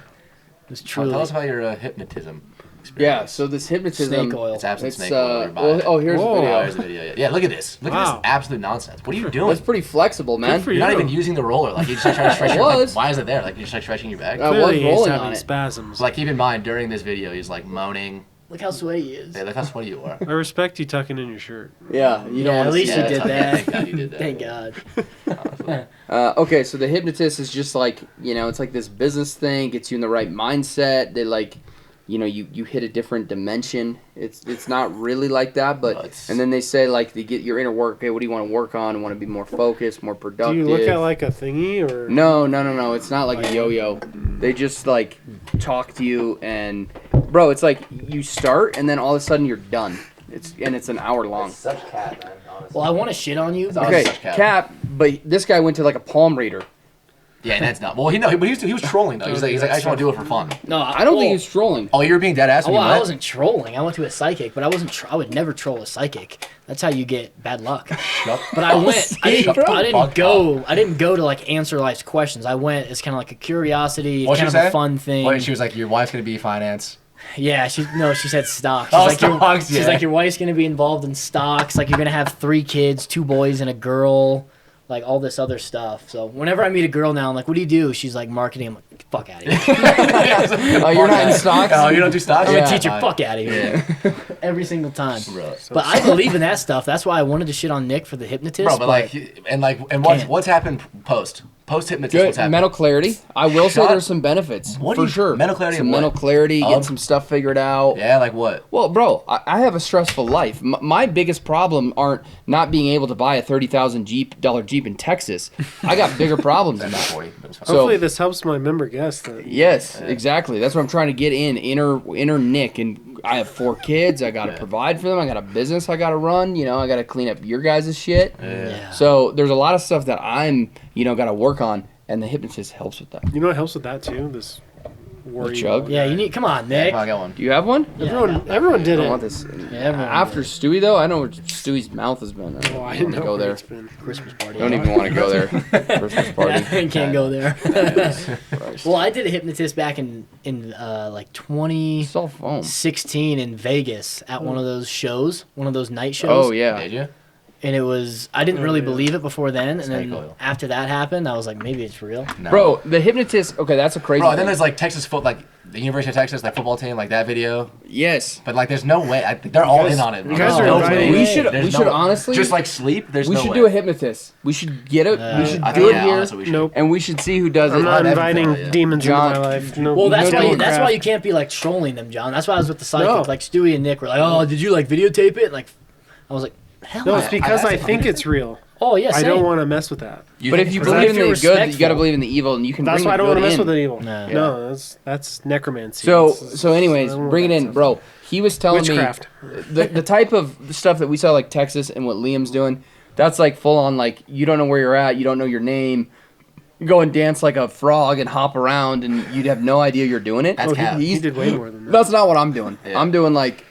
was truly. us about your hypnotism. Yeah. Experience. So this hypnotism. Snake oil. It's absolute It's snake oil. You're buying well, it. oh, here's Whoa. the Oh, video. there's the video. Yeah, look at this. Look at Wow. this absolute nonsense. What are you doing? That's pretty flexible, man. Good for You're not you. even using the roller. Like, you're just like trying to stretch It your was. like, why is it there? Like, you're just like stretching your back. I was Clearly, he's rolling having on it. spasms. So, like, keep in mind, during this video, he's like moaning. Look how sweaty he is. Hey, look how sweaty you are. I respect you tucking in your shirt. Yeah. You don't Yeah, wanna at least see you that. did that. Thank God you did that. Thank God. Honestly. Okay, so the hypnotist is just like, it's like this business thing, gets you in the right mindset. They like, you hit a different dimension. It's not really like that, but No, and then they say like they get your inner work. Okay, what do you want to work on? You want to be more focused, more Do productive. you look at like a thingy or? No. It's not like a yo-yo. They just like talk to you and, bro, it's like you start and then all of a sudden you're done. It's an hour long. Such cat, man. Honestly. Well, I want to shit on you. but- Okay, such cap. cap, but this guy went to like a palm reader. Yeah, that's not. Well, but he was trolling though. He's like, I just want to do it for fun. No, I don't think he was trolling. Oh, you were being dead ass when Well, you I went? wasn't trolling. I went to a psychic, but I wasn't. I would never troll a psychic. That's how you get bad luck. Shut But I went. I didn't, Shut I the didn't fuck go. I didn't go to like answer life's questions. I went as kind of like a curiosity, What'd kind she of say? a fun thing. Wait, she was like, your wife's gonna be finance. Yeah, she said stocks. Oh, She's stocks, She's yeah. like, your wife's gonna be involved in stocks. Like, you're gonna have 3 kids, 2 boys and a girl. Like, all this other stuff. So whenever I meet a girl now, I'm like, what do you do? She's like, marketing. I'm like, fuck out of here. Oh, you're not in stocks? Oh, you don't do stocks? I'm Yeah. a teacher. Fuck out of here. Every single time. Bro. But I believe in that stuff. That's why I wanted to shit on Nick for the hypnotist. Bro, but what's happened post hypnotist? Good What's happened? mental clarity. I will say Shut- there's some benefits What do for you- sure. mental clarity Some of what? mental clarity, get Of? some stuff figured out. Yeah, like what? Well, bro, I have a stressful life. My biggest problem aren't not being able to buy a $30,000 Jeep in Texas. I got bigger problems than that. For you, but it's fine. So- Hopefully this helps my member guess. That Yes, exactly. That's what I'm trying to get inner Nick, and I have 4 kids. I gotta provide for them. I got a business I gotta run. I gotta clean up your guys' shit. Yeah. So there's a lot of stuff that I'm gotta work on, and the hypnotist helps with that. You know what helps with that too? This worry. chug? Yeah, you need. Come on, Nick. I got one. Do you have one? Everyone I did don't it. want this. everyone After did. Stewie though, I know where Stewie's mouth has been. I Oh, I don't know want to go where there. it's been. Christmas party. Don't even want to go there. Christmas party. Yeah, can't go there. Christ. Well, I did a hypnotist back in like 2016 It's all foam. in Vegas at one of those shows, one of those night shows. Oh yeah. Did you? And it was, I didn't really yeah. believe it before then, and Snake then oil. after that happened, I was like, maybe it's real. No. Bro, the hypnotist. Okay, that's a crazy. Bro, and then thing. there's like the University of Texas, like football team, like that video. Yes. But like, there's no way. They're all in on it. you guys There's are no inviting- way. We should. There's We no should way. honestly. Just like sleep. There's we no should way. do a hypnotist. We should get it. We should I do think, it yeah, here, honestly, we should. Nope. and we should see who does I'm it. not on inviting everything, yeah. demons John- into my life. No, Well, that's no why. That's democrat. why you can't be like trolling them, John. That's why I was with the psychic. No. Like Stewie and Nick were like, "Oh, did you like videotape it?" Like, I was like, "Hell No, no." it's because I think it's real. Oh yeah, I same. don't want to mess with that. You But think if you it's believe in if you're the good, you got to respectful. believe in the evil, and you can That's bring why I the don't want to good mess in. with the evil. Nah. No, that's necromancy. So, It's- so anyways, I don't bring it want in, that bro. He was telling Witchcraft. me the type of stuff that we saw like Texas and what Liam's doing. That's like full on like you don't know where you're at, you don't know your name, you go and dance like a frog and hop around, and you'd have no idea you're doing it. That's cap. He did way more than that. That's not what I'm doing. Yeah. I'm doing like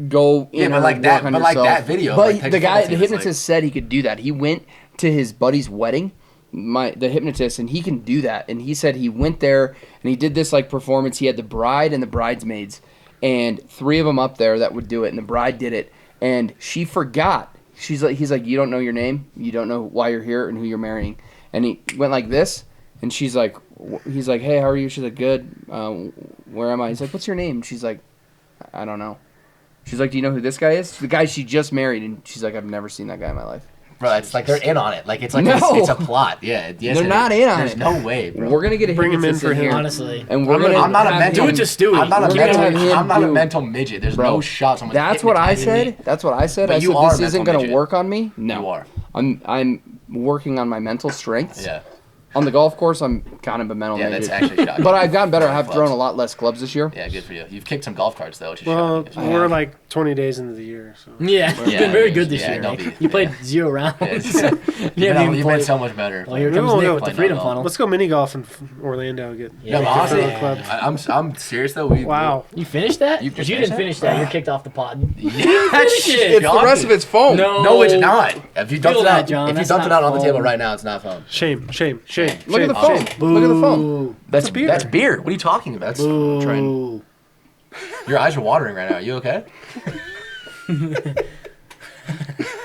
go in Yeah, but or like that- work on but like yourself. that video, But like the Texas guy, football the team is hypnotist said he could do that. He went to his buddy's wedding, the hypnotist, and he can do that. And he said he went there and he did this like performance. He had the bride and the bridesmaids, and 3 of them up there that would do it, and the bride did it, and she forgot. He's like, you don't know your name, you don't know why you're here and who you're marrying, and he went like this, and he's like, hey, how are you? She's like, good. Where am I? He's like, what's your name? And she's like, I don't know. She's like, do you know who this guy is? The guy she just married, and she's like, I've never seen that guy in my life. Bro, it's like they're in on it. Like it's like No. it's a plot. Yeah, yes, They're it not is. in on There's it. no way, bro. We're gonna get a Bring him in hypnotist for him. here, Honestly. and we're gonna. I'm not a have mental. him- Do it to Stewie. I'm not a We're gonna have mental. him I'm not a do- mental midget. There's Bro, no shot. Someone's That's what I hypnotizing me. said. That's what I said. But I you said are this a isn't mental gonna midget. work on me. No, You are. I'm working on my mental strengths. Yeah. On the golf course, I'm kind of a mental Yeah, midget. that's actually shocking. But I've gotten better. I Very have clubs. thrown a lot less clubs this year. Yeah, good for you. You've kicked some golf carts though, which is Well, shocking. we're like 20 days into the year, so. Yeah, you've been very good this yeah, year. don't Nick. be- You played yeah. 0 rounds. Yeah, You you've haven't even been played. so much better. Well, here Maybe comes we'll Nick go with the play freedom no funnel. Let's go mini golf in Orlando. No, but honestly, different clubs. I'm serious though. We Wow. You finished that? You Because you finished didn't finish that. You're kicked off the pod. Yeah, Finish it. It's the rest of it's foam. No, it's not. If you dumped Feel it that, out, John. if you That's dumped it not out on the foam. table right now, it's not foam. Shame. Look at the shame. foam. Look at the foam. Boo. That's beer. That's beer. What are you talking about? That's Boo. Your eyes are watering right now. Are you okay?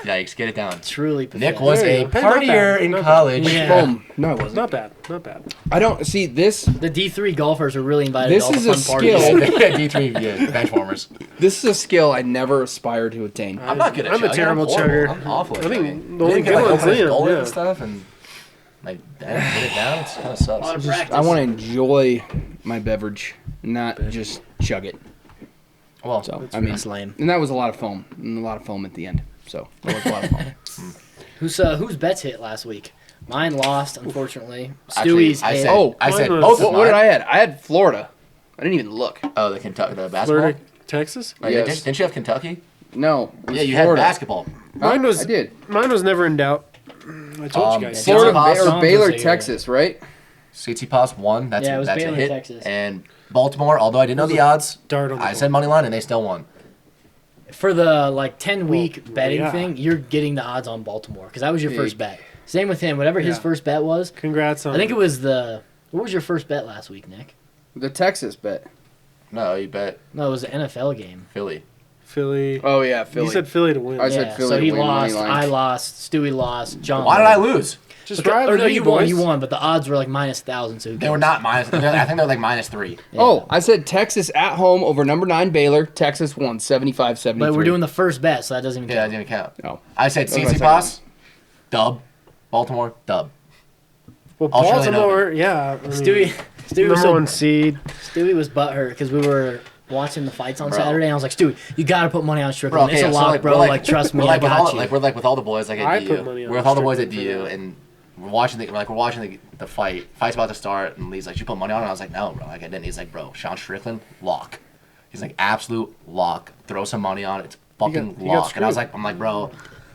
Yikes! Get it down. Truly Nick pathetic. was Hey, a not bad. partier in Not bad. college. Yeah. Foam. No, it wasn't. Not bad. I don't see this. The D3 golfers are really invited This to all is the a fun parties. skill. D3, yeah, bench warmers. This is a skill I never aspired to attain. I'm not good at I'm a chugging. terrible horrible. chugger. I'm awful at I think chugging. the only You can, good like, one's open his Liam, gullet yeah. and stuff and like get it down. It's kind of A lot sucks. of practice. I want to enjoy my beverage, not just chug it. Well, So That's lame. and that was a lot of foam, and a lot of foam at the end. So that was a lot of foam. Whose bets hit last week? Mine lost, unfortunately. Actually, Stewie's I hit. said, Oh, I said mine both was- of What did mine. I had? I had Florida. I didn't even look. Oh, the basketball. Florida, Texas. Right, Yes. didn't you have Kentucky? No. it was Yeah, you Florida. had basketball. Mine was. I did. Mine was never in doubt. I told you guys. Florida- Florida Tsitsipas or Baylor, was a- Texas, right? Tsitsipas won. That's Yeah, it was that's Baylor, a hit. Texas. And Baltimore, although I didn't know the odds, Dart on the I ball. said money line and they still won. For the 10-week betting yeah. thing, you're getting the odds on Baltimore because that was your Big. first bet. Same with him. Whatever his Yeah. first bet was, Congrats on. I think it was the. What was your first bet last week, Nick? The Texas bet. No, you bet No, it was an NFL game. Philly. Philly. Oh yeah, Philly. He said Philly to win. I said Yeah, Philly so to he win money lost. line. I lost. Stewie lost. John. Why did I lose? Just Okay, drive or with no, me, you won. boys. You won, but the odds were like -1,000. So who They were cares? not minus. I think they're like -3. Yeah. Oh, I said Texas at home over number 9 Baylor. Texas won 75-73. But we're doing the first bet, so that doesn't even Yeah, that count. didn't even count. No. I said That was my Tsitsipas, dub. Baltimore, dub. Well, Australian Baltimore, yeah. I mean, Stewie was number so one seed. Stewie was butthurt because we were watching the fights on Bro. Saturday, and I was like, Stewie, you gotta put money on Strickland. It's a so, lock, bro. we're Like, trust me, we're I like with all, got you. like we're like with all the boys like at I DU. put money on We're with all the boys at Strickland DU, for that. and we're watching the fight. Fight's about to start, and Lee's like, "You put money on it?" I was like, "No, bro." Like I didn't. He's like, "Bro, Sean Strickland, lock." He's like, "Absolute lock. Throw some money on it. It's fucking you got lock." And I was screwed. like, bro.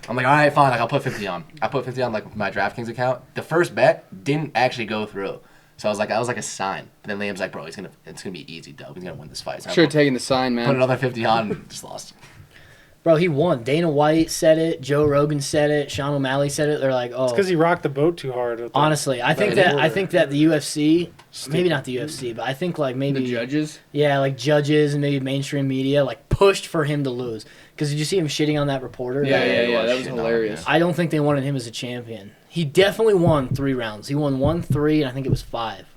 I'm like, all right, fine. Like I'll put 50 on. I put 50 on like my DraftKings account. The first bet didn't actually go through. So I was like, that was like a sign. But then Liam's like, bro, it's gonna be easy, dub. He's gonna win this fight. So I Should have taken the sign, put man. another 50 on and just lost. Bro, he won. Dana White said it. Joe Rogan said it. Sean O'Malley said it. They're like, oh. It's because he rocked the boat too hard. at the- Honestly, I think Right. that the UFC, maybe not the UFC, but I think like maybe The judges. yeah, like judges and maybe mainstream media like pushed for him to lose. Because did you see him shitting on that reporter? Yeah, yeah, he was that was shitting on him, hilarious. I don't think they wanted him as a champion. He definitely won 3 rounds. He won 1, 3, and I think it was 5.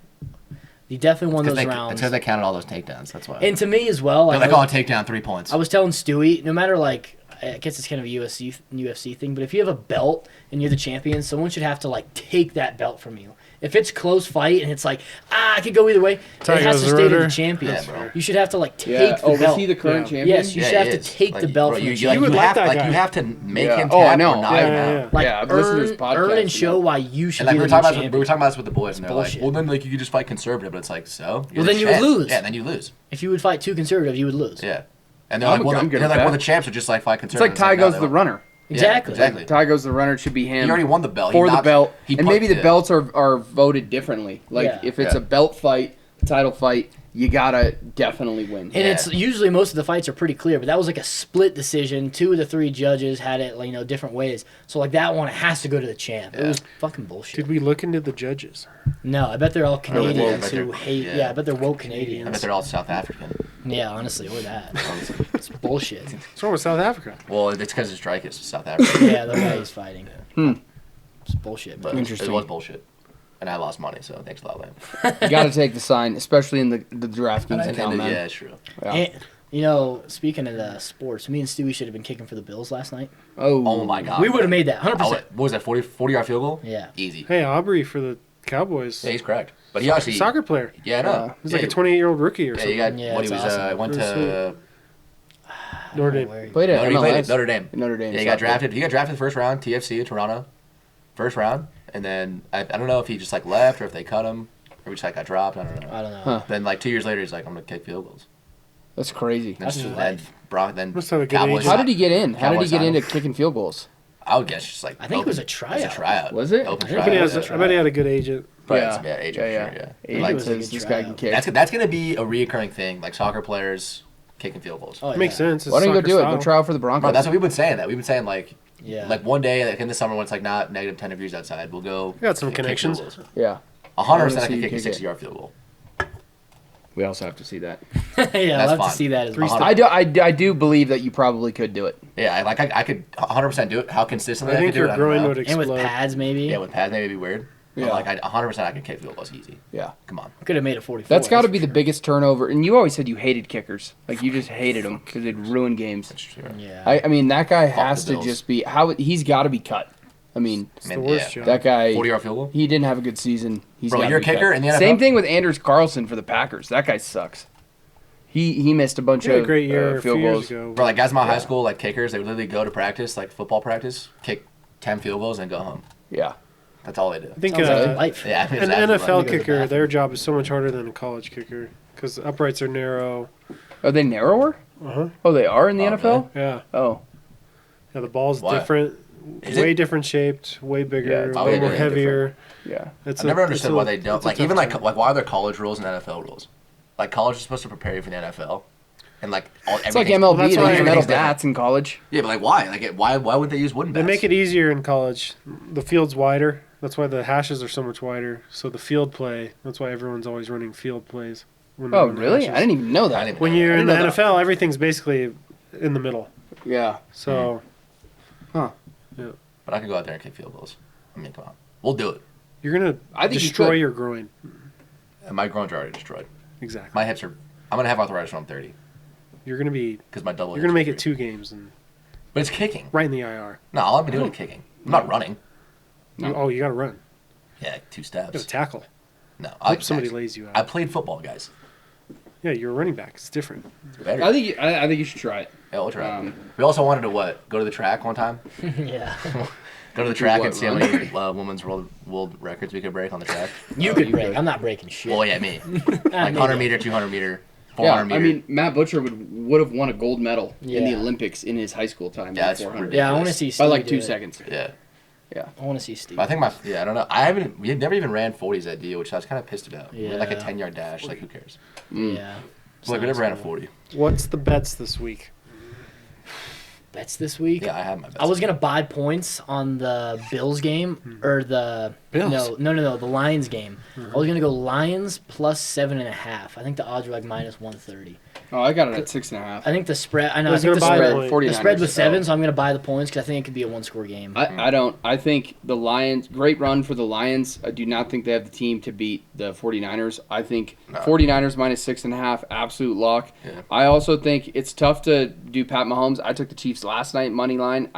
He definitely won those It's rounds. because they counted all those takedowns. That's why. And to me as well, They're like, like, oh, takedown, 3 points. I was telling Stewie, no matter like, I guess it's kind of a UFC thing, but if you have a belt and you're the champion, someone should have to like take that belt from you. If it's close fight and it's like, I could go either way, Tiger it has to was stay to the Rotor. champion. Yeah, bro. You should have to like take Yeah. the Oh, was belt. he the current Yeah. champion? Yes, you Yeah, should have he to is. take Like, the belt bro, from you, the you, like, would you like have, that like guy. you have to make Yeah. him Oh, I tap know. or not Yeah, him yeah, out. yeah. Like Yeah, I've listened to his earn podcast and show and why you should And like be we were the talking new about, we were champion. talking about this with the boys, and they're bullshit. like, well, then like you could just fight conservative, but it's like, so. You're Well, the then you would champ. lose. Yeah, then you lose. If you would fight too conservative, you would lose. Yeah. And they're I'm like, well, good they're like, with well, that. the champs are just like fight It's conservative. like Ty no, goes they the won't. runner. Exactly. exactly. Ty goes the runner. It should be him. He already won the belt. For He the knocked- belt. he And put- maybe the yeah. belts are voted differently. Like, Yeah. if it's Yeah. a belt fight, a title fight, you gotta definitely win. And it's usually most of the fights are pretty clear, but that was like a split decision. 2 of the 3 judges had it, like, different ways. So like that one, it has to go to the champ. It Yeah. was fucking bullshit. Did we look into the judges? No, I bet they're all Canadians bet who they're- hate. yeah. Yeah, I bet they're woke I Canadians. bet they're all South African. Yeah, honestly, or that. It's bullshit. What's wrong with South Africa? Well, it's because the strike is South Africa. Yeah, the guy he's fighting. It's bullshit. But Man. Interesting. it was bullshit. And I lost money, so thanks a lot, Lamb. You gotta take the sign, especially in the DraftKings account, And, man. yeah, it's true. Yeah. And, speaking of the sports, me and Stewie should have been kicking for the Bills last night. Oh my God. We would have made that 100%. What was that, 40-yard field goal? Yeah. Easy. Hey, Aubrey for the Cowboys. Yeah, he's correct. But he actually. Soccer player. Yeah, I know. He's yeah, like a 28-year-old rookie or Yeah, something. you got Yeah, what he it's was. awesome. Went Pretty to Notre Dame. Played at He played MLS. at Notre Dame. Notre Dame. Yeah, he got drafted. He got drafted first round, TFC in Toronto, first round, and then I don't know if he just like left or if they cut him or he just like got dropped. I don't know. I don't know. Huh. Then like 2 years later, he's like, I'm gonna kick field goals. That's crazy. Then, That's then Brock, then Must have a good Cowboys. agent. How did he get in? How did he Cowboys get signed into him. kicking field goals? I would guess just like. I think it was a It was tryout. a tryout. Was it? Open I think I bet, he tryout. has I bet he had a good agent. Probably some agent, yeah. sure, yeah. Agent Like, was a says good this guy can tryout. kick. that's gonna be a reoccurring thing, like soccer players kicking field goals. Oh, It makes yeah. sense. It's Why don't you go soccer do it? style. Go try out for the Broncos. Bro, that's what we've been saying. That we've been saying like Yeah. like one day, like in the summer when it's like not negative 10 degrees outside, we'll go. got some kick field connections. goals. Yeah. 100% I I wanna see can you kick a kick it. 60-yard field goal. We also have to see that. yeah, That's I'll have fine. to see that as well. I do believe that you probably could do it. Yeah, I could 100% do it. How consistently I I, think could do it, your I don't groin know. would And explode. with pads, maybe. Yeah, with pads maybe it'd be weird. Yeah. But like 100% I can kick field goals easy. Yeah. Come on. Could have made it 44. That's got to for be the sure. biggest turnover. And you always said you hated kickers. Like, you just hated them because they'd ruin games. That's true. Yeah. I mean, that guy has the to Bills. just be he's got to be cut. I mean, It's the worst job. that guy, 40-yard field goal. he didn't have a good season. He's Bro, gotta you're a be cut. kicker in the NFL? Same thing with Anders Carlson for the Packers. That guy sucks. He missed a bunch He had a of great year a field few years goals. ago. Bro, like guys in my high school, like kickers, they would literally go to practice, like football practice, kick 10 field goals, and go home. Yeah. That's all they do. I think Sounds like life. Yeah, I mean, an it's absolutely NFL like- to the kicker, bathroom. their job is so much harder than a college kicker because uprights are narrow. Are they narrower? Uh-huh. Oh, they are in the Oh, NFL? Yeah. Oh. Yeah, the ball's Why? different, Is way it? different shaped, way bigger, Yeah, it's a way little very heavier. Yeah. It's I never a- understood it's a- why they don't. it's a Like, tough even like job. why are there college rules and NFL rules? Like, college is supposed to prepare you for the NFL. And like, It's like everything's- MLB. that's They why use metal everything's different. bats in college. Yeah, but like, why? Like, why wouldn't they use wooden They bats? make it easier in college. The field's wider. That's why the hashes are so much wider. So the field play. That's why everyone's always running field plays. When they Oh, run the really? hashes. I didn't even know I that. didn't even When know you're that. in the didn't know that. NFL, everything's basically in the middle. Yeah. So But I can go out there and kick field goals. I mean, come on, we'll do it. you're gonna I think you destroy could. your groin. And my groins are already destroyed. Exactly. My hips are. I'm gonna have arthritis when I'm 30 You're gonna be. because my double. You're gonna hip make it surgery. 2 games and But it's kicking. right in the IR. No, all I've been doing is kicking. I'm not running. Oh, you gotta run. Yeah, 2 You steps. gotta tackle. No, I hope somebody lays you I out. played football, guys. Yeah, you're a running back. It's different. Better. I think you should try it. Yeah, we'll try. Um, We also wanted to what? Go to the track one time. Yeah. Go to the track what, and see how run? many women's world records we could break on the track. You could break. I'm not breaking shit. Well, yeah, me. Like maybe. 100 meter, 200 meter, Yeah, 400 meter. I mean, Matt Butcher would have won a gold medal in the Yeah. Olympics in his high school time. Yeah, in that's 400. Yeah, I want to ridiculous. see By Steve like do 2 it. seconds. Yeah. I want to see Steve. But I think I don't know. We had never even ran 40s at DU, which I was kind of pissed about. We had like a Yeah. 10-yard dash. Like, who cares? Yeah. Like, we never ran a 40. What's the bets this week? Bets this week. Yeah, I have my bets. I was gonna buy points on the Bills game or the Bills? no the Lions game. I was gonna go Lions plus 7.5. I think the odds were like minus 130. Oh, I got it at 6.5. I think the spread. I know. I I was think the gonna buy spread. the point. 49ers. The spread was 7, Oh. so I'm gonna buy the points because I think it could be a 1-score game. I don't. I think the Lions, great run for the Lions. I do not think they have the team to beat the 49ers. I think 49ers minus 6.5, absolute lock. Yeah. I also think it's tough to do Pat Mahomes. I took the Chiefs last night, money line.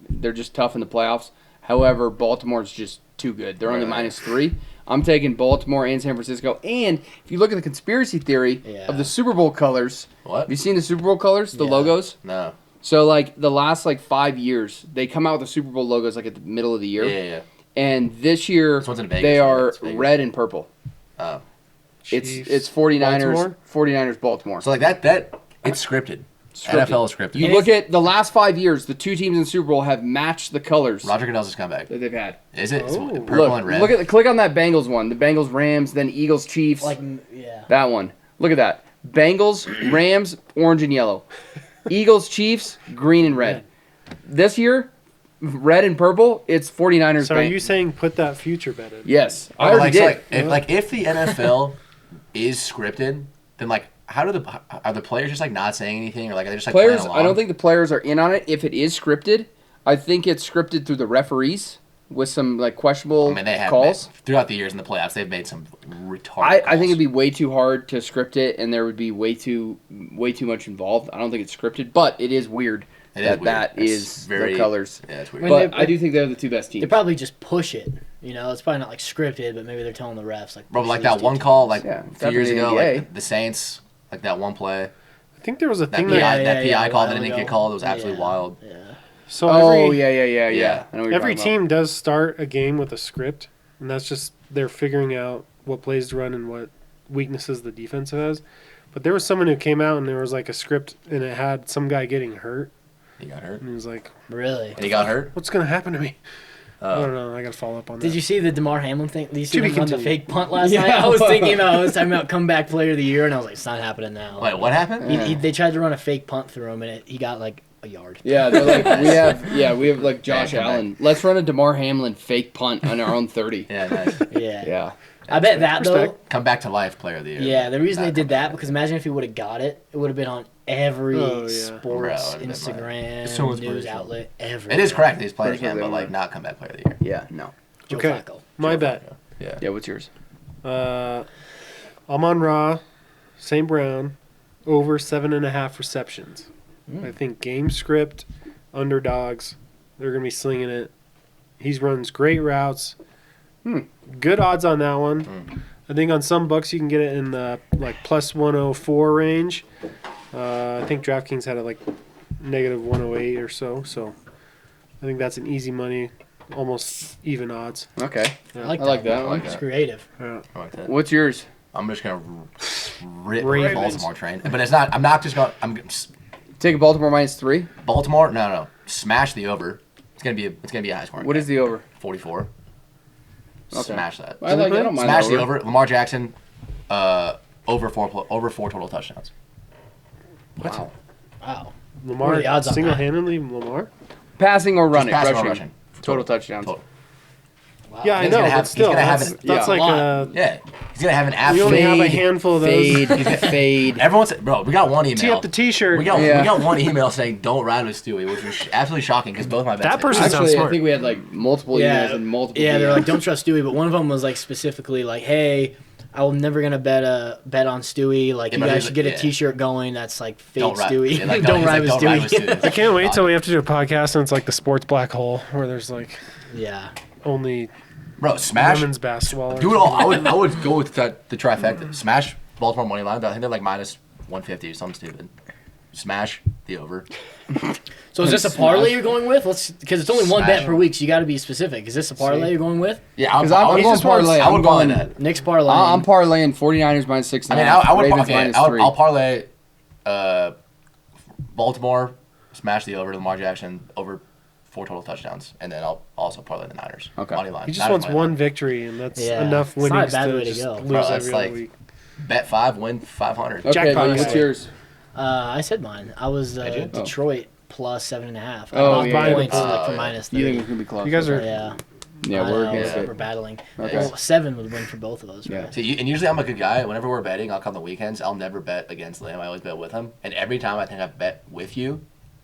They're just tough in the playoffs. However, Baltimore's just too good. They're only Right. -3. I'm taking Baltimore and San Francisco. And if you look at the conspiracy theory Yeah. of the Super Bowl colors, What? have you seen the Super Bowl colors, the Yeah. logos? No. So, like, the last, 5 years, they come out with the Super Bowl logos, at the middle of the year. Yeah. And this year, This one's in Vegas, they right? are It's Vegas. red and purple. Oh. It's Chiefs, 49ers, Baltimore? 49ers, Baltimore. So, like, that it's scripted. Scripted. NFL is scripted. You look at the last 5 years, the two teams in the Super Bowl have matched the colors Roger Goodell's a scumbag. that they've had. Is it? It's Oh. purple and red. Click on that Bengals one. The Bengals, Rams, then Eagles, Chiefs. Yeah. That one. Look at that. Bengals, Rams, orange and yellow. Eagles, Chiefs, green and red. This year, red and purple, it's 49ers. So are you saying put that future bet in? Yes. I But, already like, did. so, if the NFL is scripted, then like are the players just like not saying anything or like are they just like Players, playing I don't along? think the players are in on it. If it is scripted, I think it's scripted through the referees with some questionable I mean, they have calls. throughout the years in the playoffs. They've made some retarded. I think it'd be way too hard to script it, and there would be way too much involved. I don't think it's scripted, but it is weird that It's is very the colors. Yeah, it's weird. When But they- I do think they're the two best They teams. probably just push it. It's probably not scripted, but maybe they're telling the refs Bro, push like these that two one teams. call, like Yeah, a it's few years happened in ago, the NBA. like the Saints, like that one play, think there was a that thing PI, that. that PI a call while that didn't ago. get called. It was absolutely Yeah. wild. Yeah. So Oh every, yeah. Yeah. I know what you're every talking team does start a game with a script, and that's just they're figuring out what plays to run and what weaknesses the defense has. But there was someone who came out and there was like a script, and it had some guy getting hurt, He got hurt. and he was like, Really? And he got hurt. "What's gonna happen to me?" I Uh, don't know. I gotta follow up on that. Did you see the DeMar Hamlin thing? Did you see To be him run the continued. fake punt last Yeah. night? I was talking about comeback player of the year, and I was like, it's not happening now. wait, what happened? They tried to run a fake punt through him, and he got like a yard. Yeah, they're like we have like Josh Yeah, come Allen. Let's run a DeMar Hamlin fake punt on our own 30. Yeah, nice. Yeah. Yeah. I bet that though. Respect. Come back to life, player of the year. Yeah, the reason they Not did come that back. because imagine if he would have got it, it would have been on every Oh, yeah. sports, Bro, it'd have been Instagram, so news inspirational. outlet, every. It is correct. These players Personally, can, they but like were. not comeback player of the year. Yeah, no. Joe Okay. Flacco. My Joe bet. Flacco. Yeah. Yeah, what's yours? Amon Ra, St. Brown, over 7.5 receptions. I think game script, underdogs, they're gonna be slinging it. He runs great routes. Good odds on that one. I think on some books you can get it in the like plus 104 range. I think DraftKings had it like negative 108 or so. So I think that's an easy money, almost even odds. Okay. I like I like that. that I like one. It's creative. Yeah. I like that. What's yours? I'm just gonna rip Ravens. Baltimore train, but it's not. I'm not just going. Take a Baltimore -3. Baltimore. No. Smash the over. It's gonna be a high scoring. What is the over? 44? Okay. Smash that. I don't mind Smash the the over. Lamar Jackson, over four total touchdowns. Wow. Wow. Lamar, What are the odds on that? single-handedly, Lamar? Passing or running? Passing or rushing. rushing. Total touchdowns. Total. Wow. Yeah, I He's know, gonna have- but still, he's gonna have that's, an- that's yeah. like Lot. Yeah, he's gonna have an we absolute. only have a Fade, handful of those. Fade, fade. Everyone's bro. We got one email. Tee up the T-shirt. We got Yeah. one email saying don't ride with Stewie, which was absolutely shocking because both my bets. That hit. person- Sounds Actually, I smart. think we had like multiple Yeah, emails and multiple. yeah, they're DMs. like, don't trust Stewie, but one of them was like specifically like, hey, I'm never gonna bet on Stewie. Like, Yeah, you but guys he's- should get a yeah. T-shirt going that's like fake Don't ride. Stewie. Yeah, like, don't he's ride like, with don't ride with Stewie. Stewie. I can't wait till we have to do a podcast and it's like the sports black hole where there's like Yeah. only Bro, smash. women's basketball. Or Do it all. I would go with the trifecta. Smash Baltimore money line. I think they're like minus 150 or something stupid. Smash the over. So is this a parlay you're going with? Because it's only one Smash. bet per week, so you got to be specific. Is this a parlay you're going with? Yeah, Because I'm going parlay. I would I'm go on going. that. Nick's parlay. I'm parlaying 49ers -6. I mean, I would. Ravens Okay, -3. I'll parlay. Baltimore, smash the over. Lamar Jackson over 4 total touchdowns, and then I'll also parlay the Niners. Okay. Money line. he just Niners wants money one line. victory, and that's Yeah. enough It's not a winnings bad to way to just go. lose Bro, that's every like- other week. Bet 5, win 500. Okay, Jackpot buddy, guy. what's yours? I said mine. I was Did you? Detroit plus 7.5. I Oh, lost yeah. points like, for yeah. minus You think 3. it's gonna be close? You guys are- Yeah. Yeah, I we're know, against we're it. battling. Okay. Well, 7 would win for both of those, right? Yeah. See, and usually I'm a good guy. Whenever we're betting, I'll come the weekends. I'll never bet against Liam. I always bet with him. And every time I think I've bet with you,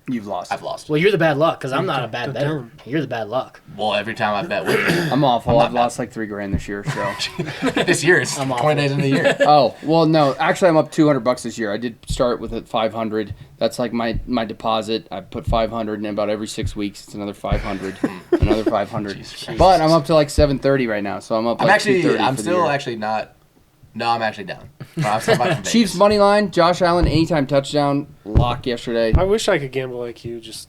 You've lost. I've lost. Well, you're the bad luck because I'm not a bad Don't better. tell him. You're the bad luck. Well, every time I bet with you. I'm awful. I'm I've not lost like $3,000 this year. So. This year is I'm 20 awful. days in the year. Oh well, no. Actually, I'm up $200 this year. I did start with 500. That's like my deposit. I put 500, and about every 6 weeks, it's another 500, another 500. Jesus Christ. But I'm up to like 730 right now, so I'm up. I'm Like actually, 230 I'm for the still year. actually not. No, I'm actually down. I'm still back from Vegas. Chiefs money line. Josh Allen anytime touchdown lock yesterday. I wish I could gamble like you, just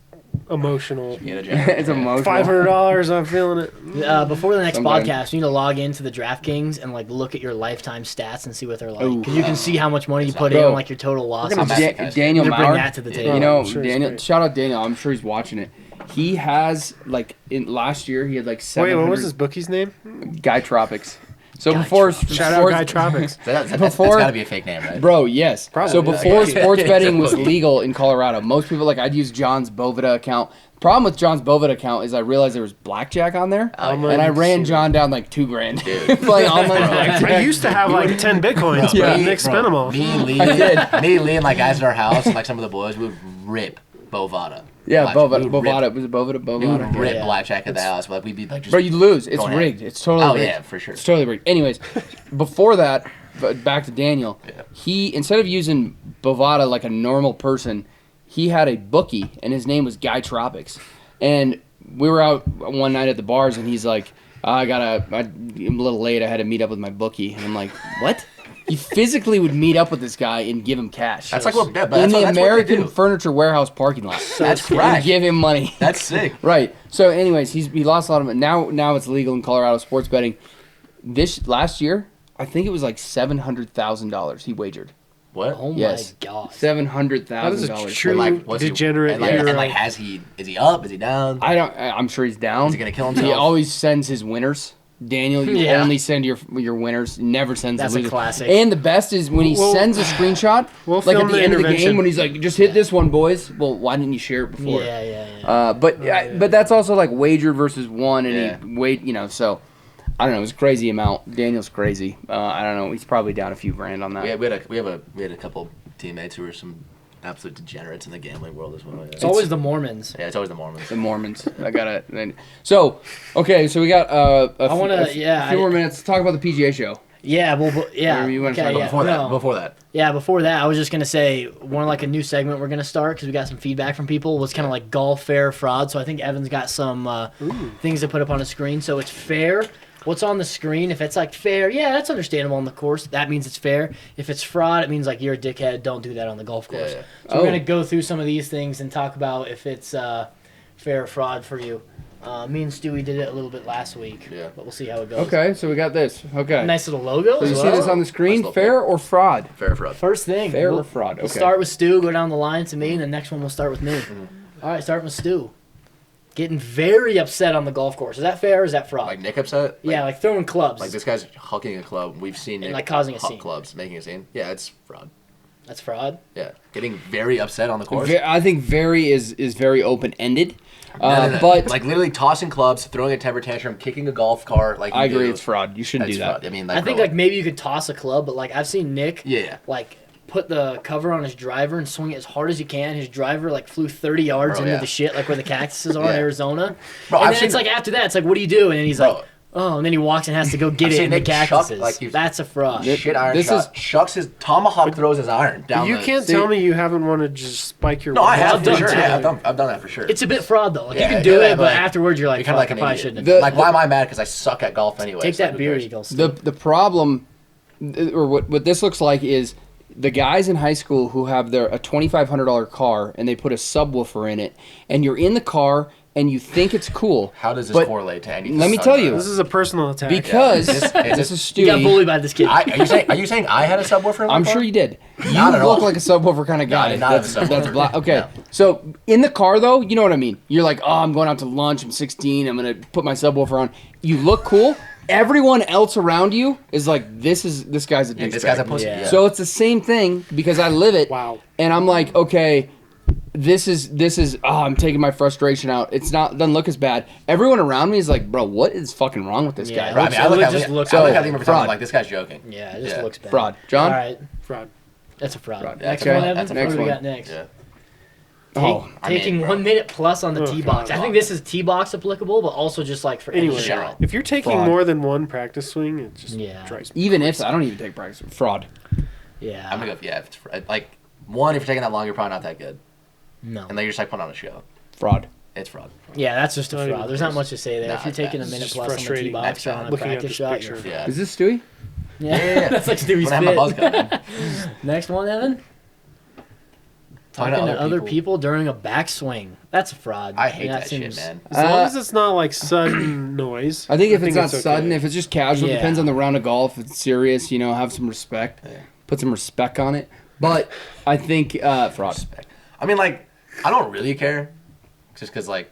emotional. You know, Jack. It's emotional. $500, I'm feeling it. Before the next Somebody- podcast, you need to log into the DraftKings and like look at your lifetime stats and see what they're like. Ooh. Because you can see how much money you put Bro. in, like your total losses. gonna You just- Daniel need to bring Maurer. that to the table. You know, I'm sure he's Daniel. great. Shout out Daniel. I'm sure he's watching it. He has like in last year he had like 700. Wait, what was his bookie's name? Guy Tropics. So Guy before Tropics. Shout out before- Guy Tropics. That's Before- got to be a fake name, right? Bro, yes. Probably. So before Yeah. sports betting was legal in Colorado, most people like I'd use John's Bovida account. Problem with John's Bovida account is I realized there was blackjack on there, Online and I ran casino. John down like $2,000 Dude. playing online blackjack. I used to have like 10 bitcoins, Yeah. but Nick spent them all. Me and Lee, I did. me and Lee and like guys in our house and like some of the boys would rip Bovada. Yeah, Blackjack. We Bovida. would rip- Bovida. Was it Bovida? We would Bovida? rip Yeah. blackjack at the house, but like, we'd be like just. Bro, you lose. It's Going ahead. rigged. It's totally Oh rigged. yeah, for sure. It's totally rigged. Anyways, before that, but back to Daniel. Yeah. He instead of using Bovada like a normal person, he had a bookie, and his name was Guy Tropics. And we were out one night at the bars, and he's like, I'm a little late. I had to meet up with my bookie. And I'm like, what? He physically would meet up with this guy and give him cash. That's like what. Yeah, but in that's the what, that's what American they do. Furniture Warehouse parking lot. That's And crack. give him money. That's sick. Right. So, anyways, he lost a lot of money. Now it's legal in Colorado sports betting. This last year, I think it was like $700,000 he wagered. What? Oh Yes. my god. That is a $700,000. true And, like, what's he- degenerate And like, hero. and like, is he up? Is he down? I'm sure he's down. Is he gonna kill himself? He always sends his winners. Daniel, you Yeah. only send your winners. Never sends That's the a losers. classic. And the best is when he We'll- sends a screenshot, we'll like at film the the end of the game, intervention. when he's like, "Just hit this one, boys." Well, why didn't you share it before? Yeah. But that's also like wager versus one, and Yeah. he wait, so I don't know. It was a crazy amount. Daniel's crazy. I don't know. He's probably down a few grand on that. We had a couple teammates who were some absolute degenerates in the gambling world as well. Yeah. It's always the Mormons. Yeah, it's always the Mormons. The Mormons. I gotta. So, okay, so we got I wanna- a few more minutes to talk about the PGA show. Yeah, well, yeah. Whatever you wanna okay, talk yeah, about. Before that. Yeah, before that, I was just gonna say one like a new segment we're gonna start because we got some feedback from people was kind of like golf fair fraud. So I think Evan's got some things to put up on the screen. So it's fair. What's on the screen? If it's like fair, yeah, that's understandable on the course. That means it's fair. If it's fraud, it means like you're a dickhead. Don't do that on the golf course. Yeah. So we're gonna go through some of these things and talk about if it's fair or fraud for you. Me and Stewie did it a little bit last week. Yeah. But we'll see how it goes. Okay, so we got this. Okay. Nice little logo. So you as see well. this on the screen? Nice Fair or fraud? Fair fraud. First thing. Fair or we'll- fraud? We'll Okay. start with Stu, go down the line to me, and the next one we'll start with me. All right, starting with Stu. Getting very upset on the golf course. Is that fair or is that fraud? Like Nick upset? yeah, like throwing clubs. Like this guy's hucking a club. We've seen Nick like, causing a huck scene. clubs, making a scene. Yeah, it's fraud. That's fraud. Yeah. Getting very upset on the course. I think very is very open ended. No. But like literally tossing clubs, throwing a temper tantrum, kicking a golf cart. Like I you agree, do. it's fraud. You shouldn't That's do that. fraud. I mean, like, I think bro, like maybe you could toss a club, but like I've seen Nick yeah. like put the cover on his driver and swing it as hard as he can. His driver like flew 30 yards Bro, into yeah. the shit, like where the cactuses are in Yeah. Arizona. Bro, and I've then seen it's like after that, it's like, what do you do? And then he's Bro. like, oh, and then he walks and has to go get I've it seen in the Nick chuck, cactuses. like, he's- That's a fraud. Shit iron This shot. Shucks his tomahawk throws his iron down. You the, can't tell me you haven't wanted to just spike your. No, I have I've for done sure. too. Yeah, I've done that for sure. It's a bit fraud though. Like Yeah, you can do yeah, it, but like, afterwards you're like, You're kind of fuck, like I an probably shouldn't idiot. have. The- Like, why am I mad? Because I suck at golf anyway. Take so that who beer, cares? Eagles. The problem, or what this looks like is the guys in high school who have a $2,500 car and they put a subwoofer in it, and you're in the car and you think it's cool. How does this but correlate to anything? let me tell you. This is a personal attack. Because Is this is You got Stewie. bullied by this kid. Are you saying I had a subwoofer in my I'm car? sure you did. You Not at look all. like a subwoofer kind of No, I guy. did not have a subwoofer. That's black. Okay, No. so in the car though, you know what I mean. You're like, oh, I'm going out to lunch. I'm 16. I'm gonna put my subwoofer on. You look cool. Everyone else around you is like, this guy's a Yeah, douchebag. this guy's a pussy. Yeah. Yeah. So it's the same thing because I live it. Wow. And I'm like, okay, this is I'm taking my frustration out. It's not doesn't look as bad. Everyone around me is like, bro, what is fucking wrong with this Yeah, guy? Bro, I mean, I look It at just Liam- looks- I look so, at Liam every time. fraud. I'm like, this guy's joking. Yeah, it just Yeah. looks bad. Fraud. John? All right, fraud. that's a fraud. Fraud. Next Okay. one, Evan. That's a What do we fraud. got next? Yeah. Oh, Taking bro. 1 minute plus on the Oh, tee box. God. I think this is tee box applicable, but also just like for Anyway, any shot. if you're taking Fraud. more than one practice swing, it just Yeah. drives me. even if I don't even take practice. Fraud. Yeah. I'm gonna go. Yeah, if it's, like one, if you're taking that long, you're probably not that good, No. and then you're just like putting on a show. Fraud. It's fraud. Yeah, that's just a Not even fraud. There's not close. much to say there. Nah, if you're it's taking bad. a minute It's plus on the tee frustrating. box That's or on a bad. Looking at practice this shot, picture. you're Yeah. Is this Stewie? Yeah, that's like Stewie's When I have my buzz fit. cut, man. Next one, Evan. Talking to other people during a backswing. That's a fraud. I hate that seems- shit, man. As long as it's not like sudden noise. I think if it's not okay. sudden, if it's just casual, Yeah. depends on the round of golf. If it's serious, have some respect. Yeah. Put some respect on it. But I think fraud. I mean, like, I don't really care, just because, like,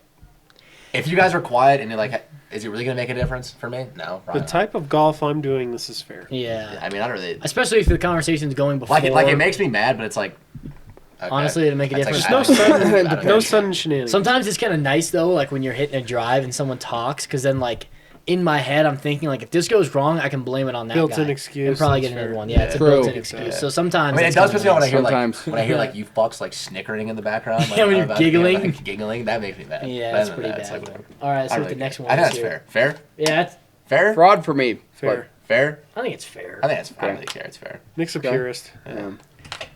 if you guys are quiet and you're like, is it really gonna make a difference for me? No, The probably not. type of golf I'm doing, this is fair. Yeah. I mean, I don't really Especially if the conversation's going before. like it makes me mad, but it's like, okay. Honestly, it'll make a That's difference. like, There's no I don't- sudden, I don't no care. sudden shenanigans. Sometimes it's kind of nice though, like when you're hitting a drive and someone talks, because then like in my head I'm thinking like if this goes wrong, I can blame it on that Built-in guy excuse, and probably that's get another fair. one. Yeah, it's a True. built-in Yeah. excuse. So sometimes I mean, it that's does kinda piss me off when I nice. hear Sometimes. like you fucks like snickering in the background. Like, Yeah, when you're about- giggling. like, giggling. That makes me mad. Yeah, Other that's than pretty that, it's bad. like, whatever. All right, I so don't the really next care. one. I think is that's here. fair. Fair. Yeah, that's, Fair. Fraud for me. Fair. Fair. I think it's fair. I think it's. I don't Okay. really care. It's fair. Nick's a Okay. purist. Yeah.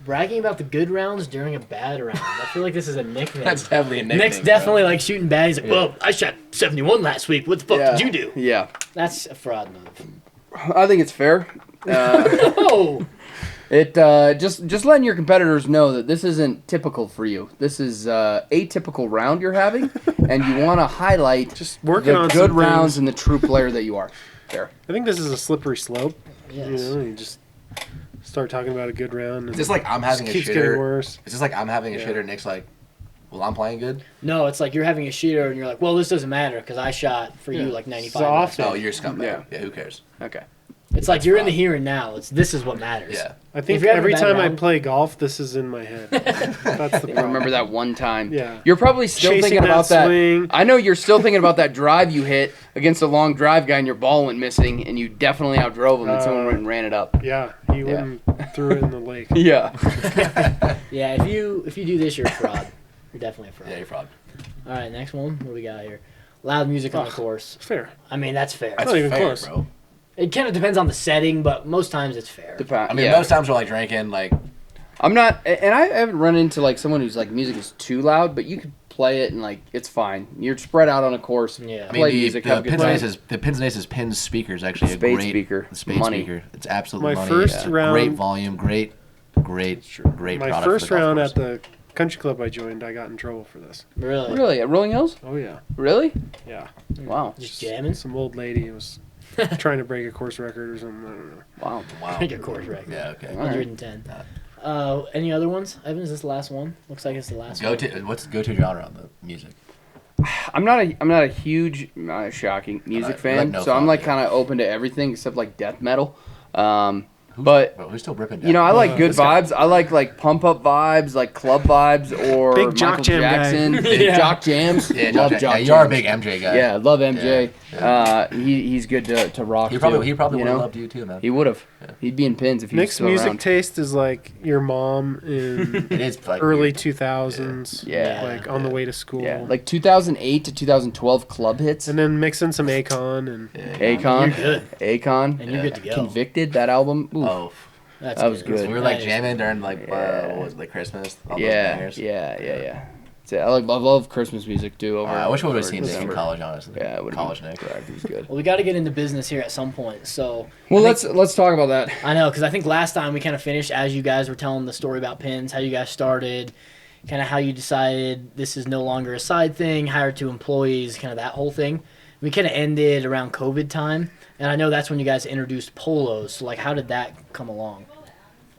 Bragging about the good rounds during a bad round. I feel like this is a Nick thing. That's definitely a nickname. Nick's definitely like shooting bad. He's like, well, I shot 71 last week. What the fuck did you do? Yeah. That's a fraud move. I think it's fair. Oh, It just letting your competitors know that this isn't typical for you. This is atypical round you're having, and you want to highlight Just working the on good some rounds things. and the true player that you are. Fair. I think this is a slippery slope. yes. You just start talking about a good round. It's just like I'm having a keeps getting shitter. worse. It's just like I'm having a Yeah. shitter. Nick's like, well, I'm playing good. No, it's like you're having a shooter and you're like, well, this doesn't matter because I shot for you Yeah. like 95. Soft. Oh, you're a scumbag. Yeah. Yeah. Who cares? Okay. It's like you're in the fraud. here and now. This is what matters. Yeah. I think you're having every a bad time I round- play golf, this is in my head. That's the I problem. remember that one time. Yeah. You're probably still Chasing thinking that about that. swing. I know you're still thinking about that drive you hit against a long drive guy and your ball went missing and you definitely outdrove him and someone went and ran it up. Yeah, he went and threw it in the lake. Yeah. Yeah, if you do this, you're a fraud. You're definitely a fraud. Yeah, you're fraud. All right, next one. What do we got here? Loud music on the Ugh. course. Fair. I mean, that's fair. That's not even fair, close. bro. It kind of depends on the setting, but most times it's fair. I mean, most times we're like drinking, like I'm not, and I haven't run into like someone who's like music is too loud, but you can play it and like it's fine. You're spread out on a course. Yeah. Play music. Have a good time. the Pins and Aces Pins speaker is actually a Spade great speaker. The Spade Money. speaker. It's absolutely My money. first round- great volume, great My product. first for the golf round course. at the country club I joined, I got in trouble for this. Really? Really, at Rolling Hills? Oh yeah, Really? yeah. Wow. Just jamming? Some old lady was trying to break a course record or something. I don't know. Wow. Wow. Take a course record. Yeah. Okay. All right. 110. Any other ones? Evan, is this the last one? Looks like it's the last one. What's the go-to genre on the music? I'm not a huge, shocking music Like fan, no so I'm fun, like yeah. kind of open to everything except like death metal. Who's still ripping down? You know, I like good vibes. I like pump up vibes, like club vibes, or Big Jock Michael Jam guy. Jackson, Yeah. Jock Jams. Yeah, Love Jock, Jock yeah, you are a Jams. big MJ guy. Yeah, love MJ. Yeah. He's good to rock. He probably too, would you have know? loved you too, man. He would have. He'd be in pins if he was Nick's still music around. taste is like your mom in It is like early weird. 2000s. Yeah. Like on the way to school. Yeah, like 2008 to 2012 club hits. And then mix in some Akon and Akon, You're good. Akon, And you're good to go. Convicted. That album. Ooh. Oh, That's That was good. we were like Nice. jamming during like what was it, like Christmas? All those Yeah, bangers. yeah. So I love Christmas music too. Over. I wish we would have over seen Nick in December. college, honestly. Yeah, it would college have Nick. correct. He was good. Well, we got to get into business here at some point. So, Well, I think- let's talk about that. I know, because I think last time we kind of finished as you guys were telling the story about pins, how you guys started, kind of how you decided this is no longer a side thing, hired 2 employees, kind of that whole thing. We kind of ended around COVID time, and I know that's when you guys introduced polos. So, like, how did that come along?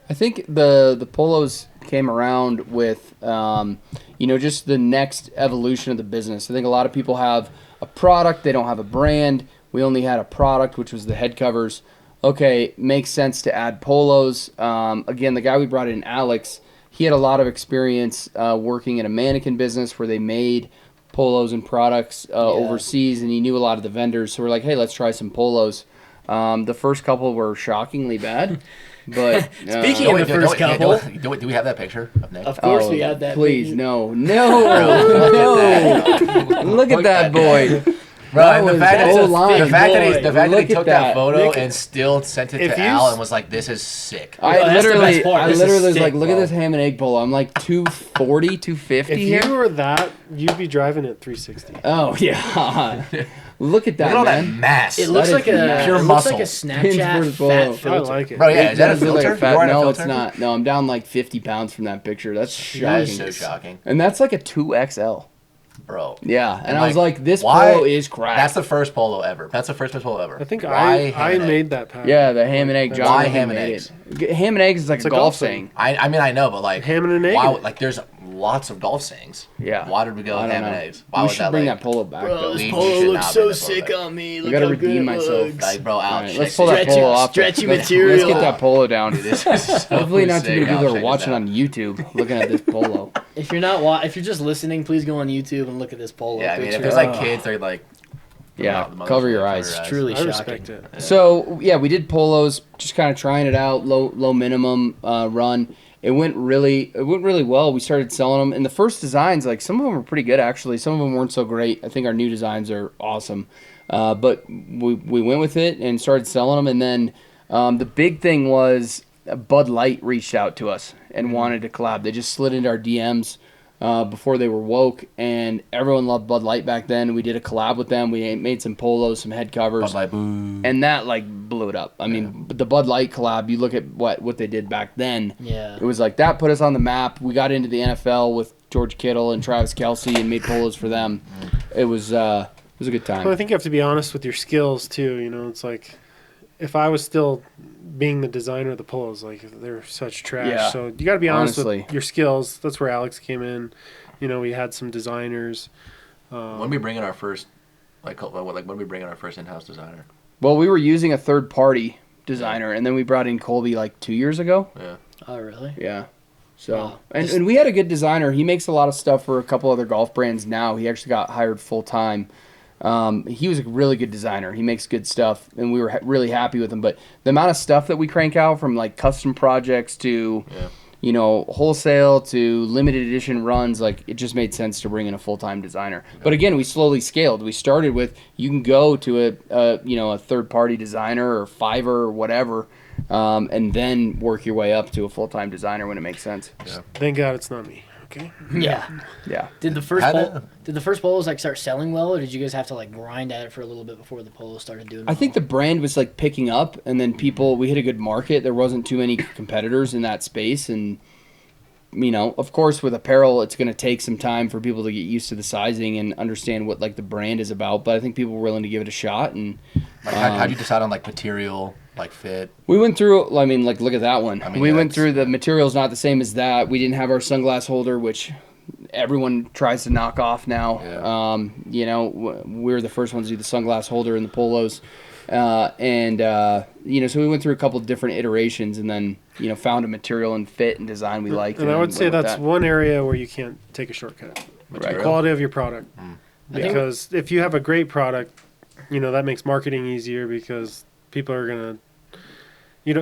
I think the polos came around with just the next evolution of the business. I think a lot of people have a product, they don't have a brand. We only had a product, which was the head covers. Okay, makes sense to add polos. Again, the guy we brought in, Alex, he had a lot of experience working in a mannequin business where they made polos and products overseas, and he knew a lot of the vendors. So we're like, hey, let's try some polos. The first couple were shockingly bad. But Speaking of the first couple, Do we have that picture of Nick? of course we had that. Please, big- no. Look Look at that boy. Bro, That and the was fact that O-line. the fact that he Look took at that that. photo Nick, and still sent it if to you Al s- and was like, "This is sick." I that's the literally, best part. I This is literally was sick, like, look at bro. this ham and egg bowl. I'm like 240, 250 if here. you were that, you'd be driving at 360. Oh yeah. Look at that, Look at all that man. mass. It looks That like is a pure it looks like a muscle. Pins for Snapchat the fat polo. I filter. like it. Bro, yeah, is that a Does look like filter? fat- You're wearing a no, filter? it's not. No, I'm down like 50 pounds from that picture. That's That is shocking. so shocking, And that's like a 2XL. bro. Yeah, and I was like, like, this why- polo is cracked. That's the first polo ever. That's the first polo ever. I think Why I ham and egg? made that pattern. yeah, the ham and egg. John Why Ricky ham and made eggs? it. Ham and eggs is like a golf saying. I mean, I know, but like Ham and an egg. Why, like, there's lots of golf sayings. Yeah. Why did we go I with don't ham and know. eggs? Why We was should that bring like? that polo back Bro, though. this We polo should looks not so bring this polo sick back. on me. I Look gotta how good redeem it myself. looks. Like, bro, Al, All right, check let's pull that Stretchy- polo off. stretchy Let's material. get that polo down. this is so Hopefully not too many sick. Al, people check are this watching out. on YouTube looking at this polo. If you're not if you're just listening, please go on YouTube and look at this polo Yeah, I mean, picture. if there's like kids, they're like, Yeah, the mother's cover your gonna eyes. Truly I shocking. respect it. So yeah, we did polos, just kind of trying it out, low minimum run. It went really well. We started selling them, and the first designs, like some of them were pretty good actually. Some of them weren't so great. I think our new designs are awesome, but we went with it and started selling them. And then the big thing was Bud Light reached out to us and wanted to collab. They just slid into our DMs before they were woke, and everyone loved Bud Light back then. We did a collab with them. We made some polos, some head covers. Bud Light, boo. And that like blew it up. I mean, the Bud Light collab, you look at what they did back then. Yeah. It was like that put us on the map. We got into the NFL with George Kittle and Travis Kelce and made polos for them. It was a good Well, I time. think you have to be honest with your skills too. You know, it's like if I was still being the designer of the polos, like they're such trash. Yeah. So you got to be honest Honestly. with your skills. That's where Alex came in. You know, we had some designers. When we bring in our first, when we bring in our first in-house designer? Well, we were using a third party designer, and then we brought in Colby like 2 years ago. Yeah. Oh, really? Yeah. So Wow. and we had a good designer. He makes a lot of stuff for a couple other golf brands now. He actually got hired full time. He was a really good designer. He makes good stuff, and we were really happy with him. But the amount of stuff that we crank out, from like custom projects to, wholesale to limited edition runs, like it just made sense to bring in a full-time designer. But again, we slowly scaled. We started with, you can go to a third-party designer or Fiverr or whatever, and then work your way up to a full-time designer when it makes sense. Yeah. Thank God it's not me. Okay. Yeah. Yeah. Did the first polos like start selling well, or did you guys have to like grind at it for a little bit before the polo started doing? I think the brand was like picking up, and then we hit a good market. There wasn't too many competitors in that space, and of course with apparel, it's going to take some time for people to get used to the sizing and understand what like the brand is about. But I think people were willing to give it a shot. And like, how'd you decide on like material, like fit? we went through. I mean, like look at that one. We went that's- through the materials, not the same as that. We didn't have our sunglass holder, which everyone tries to knock off now. Yeah. We were the first ones to do the sunglass holder in the polos. So we went through a couple of different iterations and then, found a material and fit and design we liked. And I would say went with that's that. one area where you can't take a shortcut. Right. The quality of your product. Because if you have a great product, that makes marketing easier because people are going to,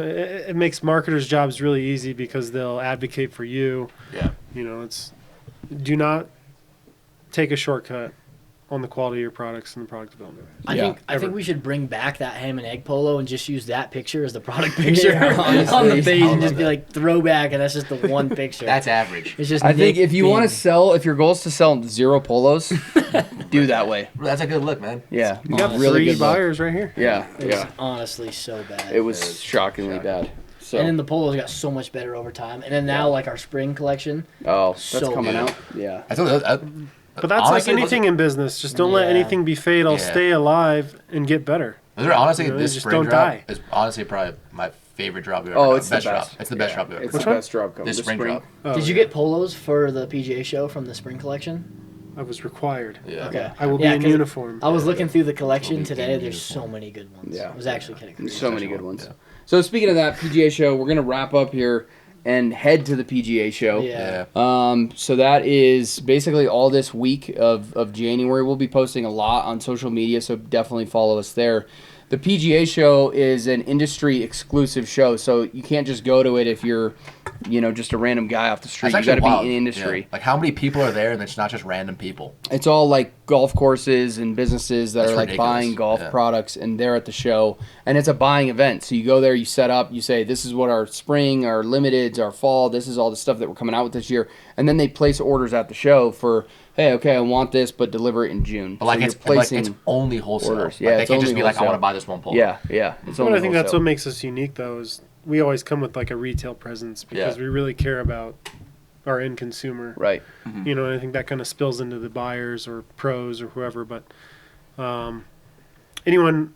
it makes marketers' jobs really easy because they'll advocate for you. Yeah. Do not take a shortcut on the quality of your products and the product development. I think we should bring back that ham and egg polo and just use that picture as the product picture on the honestly. page and just be like throwback, and that's just the one picture. That's average. It's just I think Nick if you want to being- sell, if your goal is to sell 0 polos, do that way. That's a good look, man. Yeah. You got really 3 good look. buyers right here. Yeah. It was Yeah. honestly so bad. It was shockingly bad. So, And then the polos got so much better over time, and then now like our spring collection. that's so coming good. out. Yeah. I told But that's honestly, like anything in business. Just don't let Yeah. anything be fatal. Yeah. Stay alive and get better. those are honestly You this just spring don't drop die. is honestly probably my favorite drop we've ever Oh, done. it's the best. drop. It's the best Yeah, drop we've ever It's done. the best drop coming. This The spring drop. Oh, Did you yeah. get polos for the PGA show from the spring collection? I was required. Yeah. Okay. I will Yeah, be in 'cause uniform. I was looking through the We'll collection be today. in There's so uniform. many good ones. Yeah. I was actually kind of crazy. So many good ones. Yeah. So speaking of that PGA show, we're gonna wrap up here and head to the PGA show. Yeah. So that is basically all this week of January. We'll be posting a lot on social media, so definitely follow us there. The PGA show is an industry exclusive show, so you can't just go to it if you're, just a random guy off the street. That's You got actually to wild. be in industry. Yeah. Like how many people are there, and it's not just random people. It's all like golf courses and businesses that That's are like ridiculous. buying golf Yeah. products, and they're at the show. And it's a buying event. So you go there, you set up, you say, this is what our spring, our limiteds, our fall, this is all the stuff that we're coming out with this year. And then they place orders at the show for, hey, okay, I want this, but deliver it in June. But like So it's you're like it's only wholesale. orders. Like, Yeah, they it's can't just only be like, I wholesale. want to buy this one pole. Yeah. It's But only I think that's wholesale. what makes us unique, though, is we always come with like a retail presence because Yeah. we really care about our end consumer. Right. And I think that kind of spills into the buyers or pros or whoever. But anyone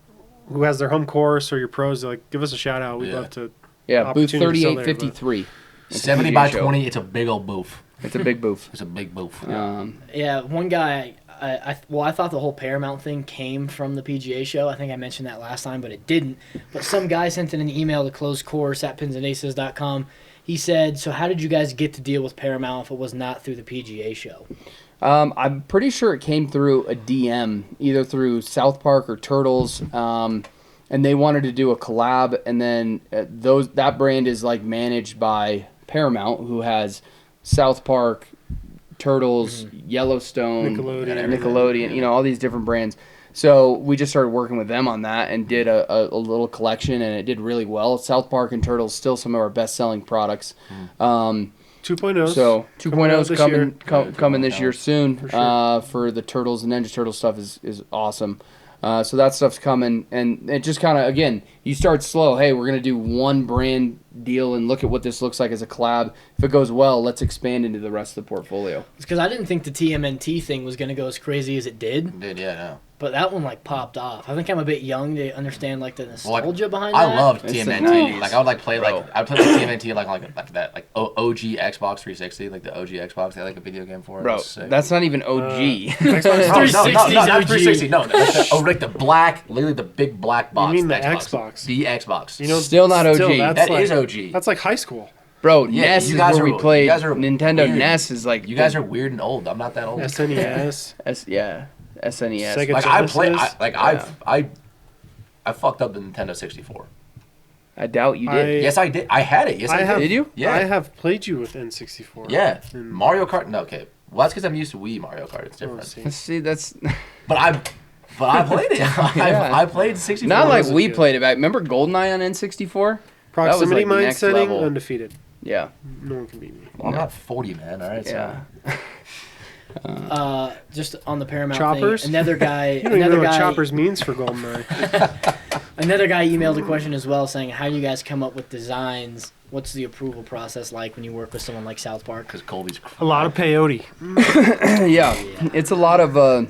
who has their home course or your pros, like, give us a shout out. We'd Yeah. love to. Yeah, booth Opportunity to sell there, 3853. At the 70 PGA by show. 20. It's a big old booth. It's a big booth. It's a big booth. Yeah, one guy. I thought the whole Paramount thing came from the PGA show. I think I mentioned that last time, but it didn't. But some guy sent in an email to closedcourse@pinsandaces.com. He said, "So how did you guys get to deal with Paramount if it was not through the PGA show?" I'm pretty sure it came through a DM, either through South Park or Turtles, and they wanted to do a collab. And then that brand is like managed by Paramount, who has South Park, Turtles, Yellowstone, Nickelodeon. all these different brands. So we just started working with them on that and did a little collection, and it did really well. South Park and Turtles still some of our best-selling products. 2.0s. So 2.0's this coming year. coming this year soon For sure. for the Turtles and Ninja Turtle stuff is awesome. So that stuff's coming, and it just kind of, again, you start slow. Hey, we're going to do one brand deal and look at what this looks like as a collab. If it goes well, let's expand into the rest of the portfolio. It's because I didn't think the TMNT thing was going to go as crazy as it did, Dude, yeah, no. but that one like popped off. I think I'm a bit young to understand like the nostalgia behind I that. loved It's the TMNT. 90s. Like I would like play Bro. like I would play like TMNT like that like OG Xbox 360, like the OG Xbox. They had like a video game for it. It Bro, was sick. that's not even OG. Xbox Bro, no, 360's not OG. 360. No, like the black, literally the big black box. mean the Xbox? The Xbox. You know, Still not OG. that's that like, is OG. That's like high school. Bro, Yeah, NES you is guys where are- we you played. guys are Nintendo weird. NES is like... You guys are weird and old. I'm not that old. SNES. SNES. Sega Like I play. Genesis. I fucked up the Nintendo 64. I doubt you did. Yes, I did. I had it. Yes, I, did. Did you? Yeah. I have played you with N64. Yeah. And- Mario Kart. No, okay. Well, that's because I'm used to Wii Mario Kart. It's different. see. See, that's But I played it. Yeah. I played 64. not like was we good. played it back. Remember GoldenEye on N64? Proximity like mind next setting, level. undefeated. Yeah. No one can beat me. Well, I'm not 40, man. All right. Yeah. Just on the Paramount Choppers? thing, another guy, You don't even know what choppers means for GoldenEye. another guy emailed a question as well, saying, "How do you guys come up with designs? What's the approval process like when you work with someone like South Park?" Because Colby's. A lot of peyote. Yeah. It's a lot of.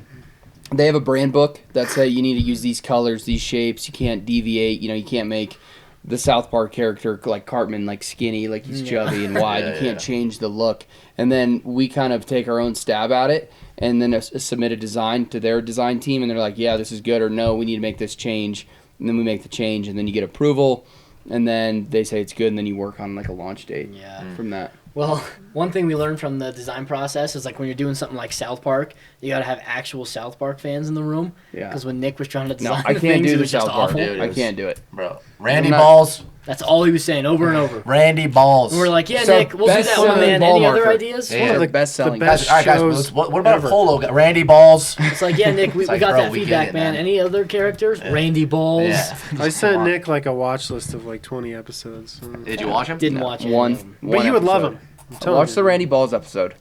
They have a brand book that say you need to use these colors, these shapes. You can't deviate. You can't make the South Park character like Cartman like skinny, like he's chubby and wide. Yeah, you can't yeah. change the look. And then we kind of take our own stab at it, and then submit a design to their design team, and they're like, "Yeah, this is good," or "No, we need to make this change." And then we make the change, and then you get approval, and then they say it's good, and then you work on like a launch date. Yeah. From that. Well, one thing we learned from the design process is like when you're doing something like South Park, you got to have actual South Park fans in the room. Yeah. Because when Nick was trying to No, design I the can't things, do it the was just South Park. awful. Dude, I can't do it. Bro. Randy I'm not- Balls. That's all he was saying over and over. Randy Balls. And we're like, yeah, So Nick, we'll do that best-selling one, man. ball Any other marker. ideas? Yeah. One of the- the best selling. the best- All right, guys. shows What about ever. a polo? Randy Balls. It's like, yeah, Nick, we It's like, got bro, that we get feedback, it, man. man. Any other characters? Randy Balls. Yeah. I sent Nick like a watch list of like 20 episodes. Did you watch him? Didn't watch it. One. But you would love episode. him. I'm telling Watch you. the Randy Balls episode.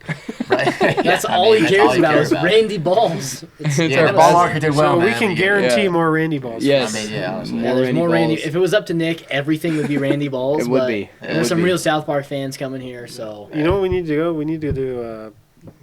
Right? That's Yeah, I all mean, he that's cares all about is about. Randy Balls. It's Yeah, our the ball best- marker did well, So man. we can get it. guarantee Yeah. more Randy balls. Yes. I mean, yeah, honestly. Yeah, there's Randy more Randy. Balls. If it was up to Nick, everything would be Randy Balls. It would but be. It There's would some be. real South Park fans coming here, so You know what we need to go? We need to do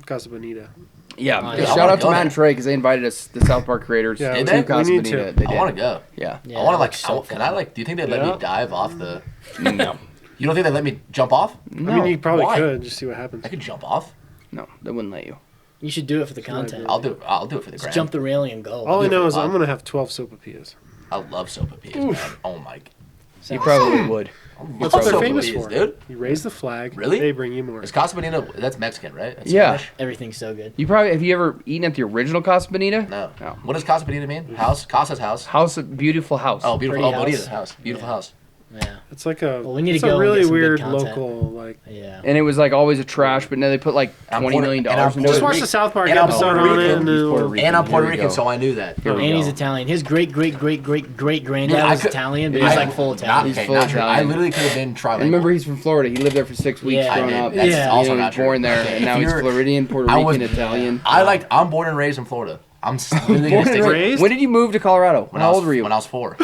Casa Bonita. Yeah. Dude, I Shout wanna out to go Matt there. and Trey because they invited us, the South Park creators, Yeah, to Did they? Casa We need Bonita. to. They did. I want to go. Yeah. yeah, I want to that like. looks so Can fun. I like? Do you think they'd let Yeah. me dive off the? No. You don't think they'd let me jump off? I mean, you probably Why? could just see what happens. I could jump off. No, they wouldn't let you. You should do it for the content. I'll do it. I'll do it for the Just gram. jump the railing and go. All I know is Wow. I'm gonna have 12 sopapillas. I love sopapillas, man. Oh my. You probably would. That's what they're Sopapillas, famous for. dude. You raise the flag. Really? They bring you more. Is Casa Bonita? That's Mexican, right? That's Yeah. Spanish? Everything's so good. You probably have you ever eaten at the original Casa Bonita? No. No. What does Casa Bonita mean? House? Casa's house. House, beautiful house. Oh, beautiful. Pretty Oh, house. Bonita's house. Beautiful Yeah. house. Yeah, It's like a. Well, we need to it's go a and really get some good weird content. local like. yeah. And it was like always a trash, but now they put like I'm $20 Puerto- million and I'm into Puerto Just it. watch Rican. the South Park And I'm episode Puerto on it, Rican. and He's it'll- Puerto Rican. And I'm Puerto Here we Rican, go. so I knew that. Here we And he's go. Italian. His great granddad I was could- Italian, but Yeah. he's like full Italian. He's Okay, full not true. I Italian. literally could have been And trilingual. remember, he's from Florida. He lived there for 6 weeks Yeah, growing I up. did. That's Yeah. also he not was true. born there, Okay, and now if he's you're- Floridian, Puerto I Rican, was- Italian. I'm born and raised in Florida. I'm literally gonna stick raised? When did you move to Colorado? when How I was, old were you? When I was 4.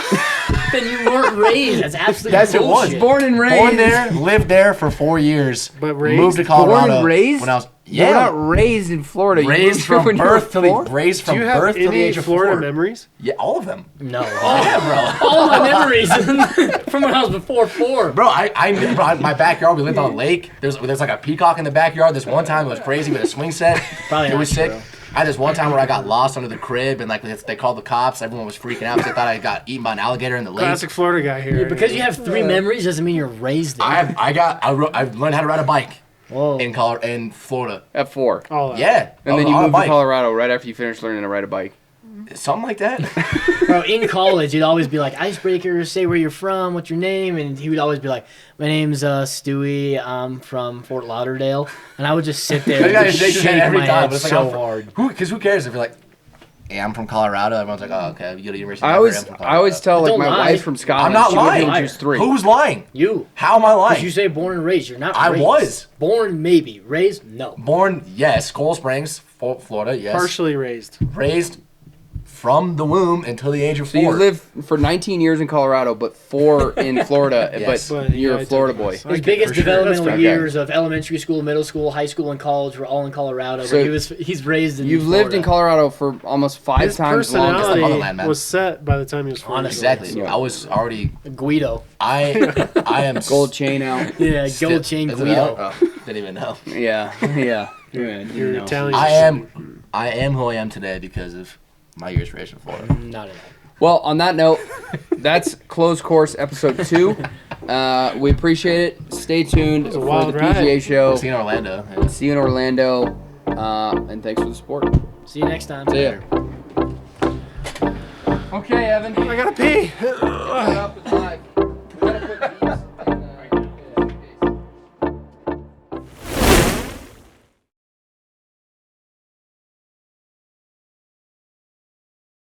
Then you weren't raised. That's absolutely That's it. bullshit. Born and raised. Born there, lived there for 4 years. But raised? Moved to Colorado. Born and raised. When I was You're not raised in Florida. You raised moved here from when you were birth till the 4? raised Do from you have birth till the any age of Florida 4. memories? Yeah, all of them. No. Yeah, bro. All my memories from when I was before 4. Bro, I knew, bro, my backyard, we lived on a lake. There's like a peacock in the backyard. This one time it was crazy with a swing set. Probably It not was sick. true. I had this one time where I got lost under the crib and like they called the cops. Everyone was freaking out because they thought I got eaten by an alligator in the lake. Classic Florida guy here. Because you have 3 memories doesn't mean you're raised there. I learned how to ride a bike Whoa. in Florida. At 4. All that. Yeah. And then you on a moved to bike. Colorado right after you finished learning to ride a bike. Something like that. Bro, in college, you'd always be like, icebreaker, say where you're from, what's your name? And he would always be like, my name's Stewie, I'm from Fort Lauderdale. And I would just sit there and Yeah, just they do that shake every my time, head but it's like, so I'm from- hard. Because who cares if you're like, hey, I'm from Colorado. Everyone's like, oh, okay. You go to University of I Denver, always, I'm from I always Colorado. tell like Don't my lie. wife's from Scotland. I'm not she moved here lying. when she was 3. Who's lying? You. How am I lying? Because you say born and raised. You're not I raised. was. Born, maybe. Raised, no. Born, yes. Coral Springs, Florida, yes. Partially raised. Raised from the womb until the age of So 4. you lived for 19 years in Colorado, but 4 in Florida. Yes. But you're yeah, a Florida boy. I His get biggest for sure. developmental That's fair. years of elementary school, middle school, high school, and college were all in Colorado. So But he's raised in You've lived in Florida. Colorado for almost 5 His times longer. personality motherland, man. was set by the time he was 4 Honestly. Exactly. Yeah. I was already. Guido. I am. Gold chain out. Yeah, still- gold chain is it Guido. out? Oh, didn't even know. Yeah, yeah. You're No. Italian. I am who I am today because of my years raised in Florida. Not at all. Well, on that note, that's Closed Course episode 2. We appreciate it. Stay tuned a for wild the ride. PGA show. See you in Orlando. Yeah. See you in Orlando. And thanks for the support. See you next time. See ya. Okay, Evan. I gotta pee. Shut up, it's live. We gotta put Peace.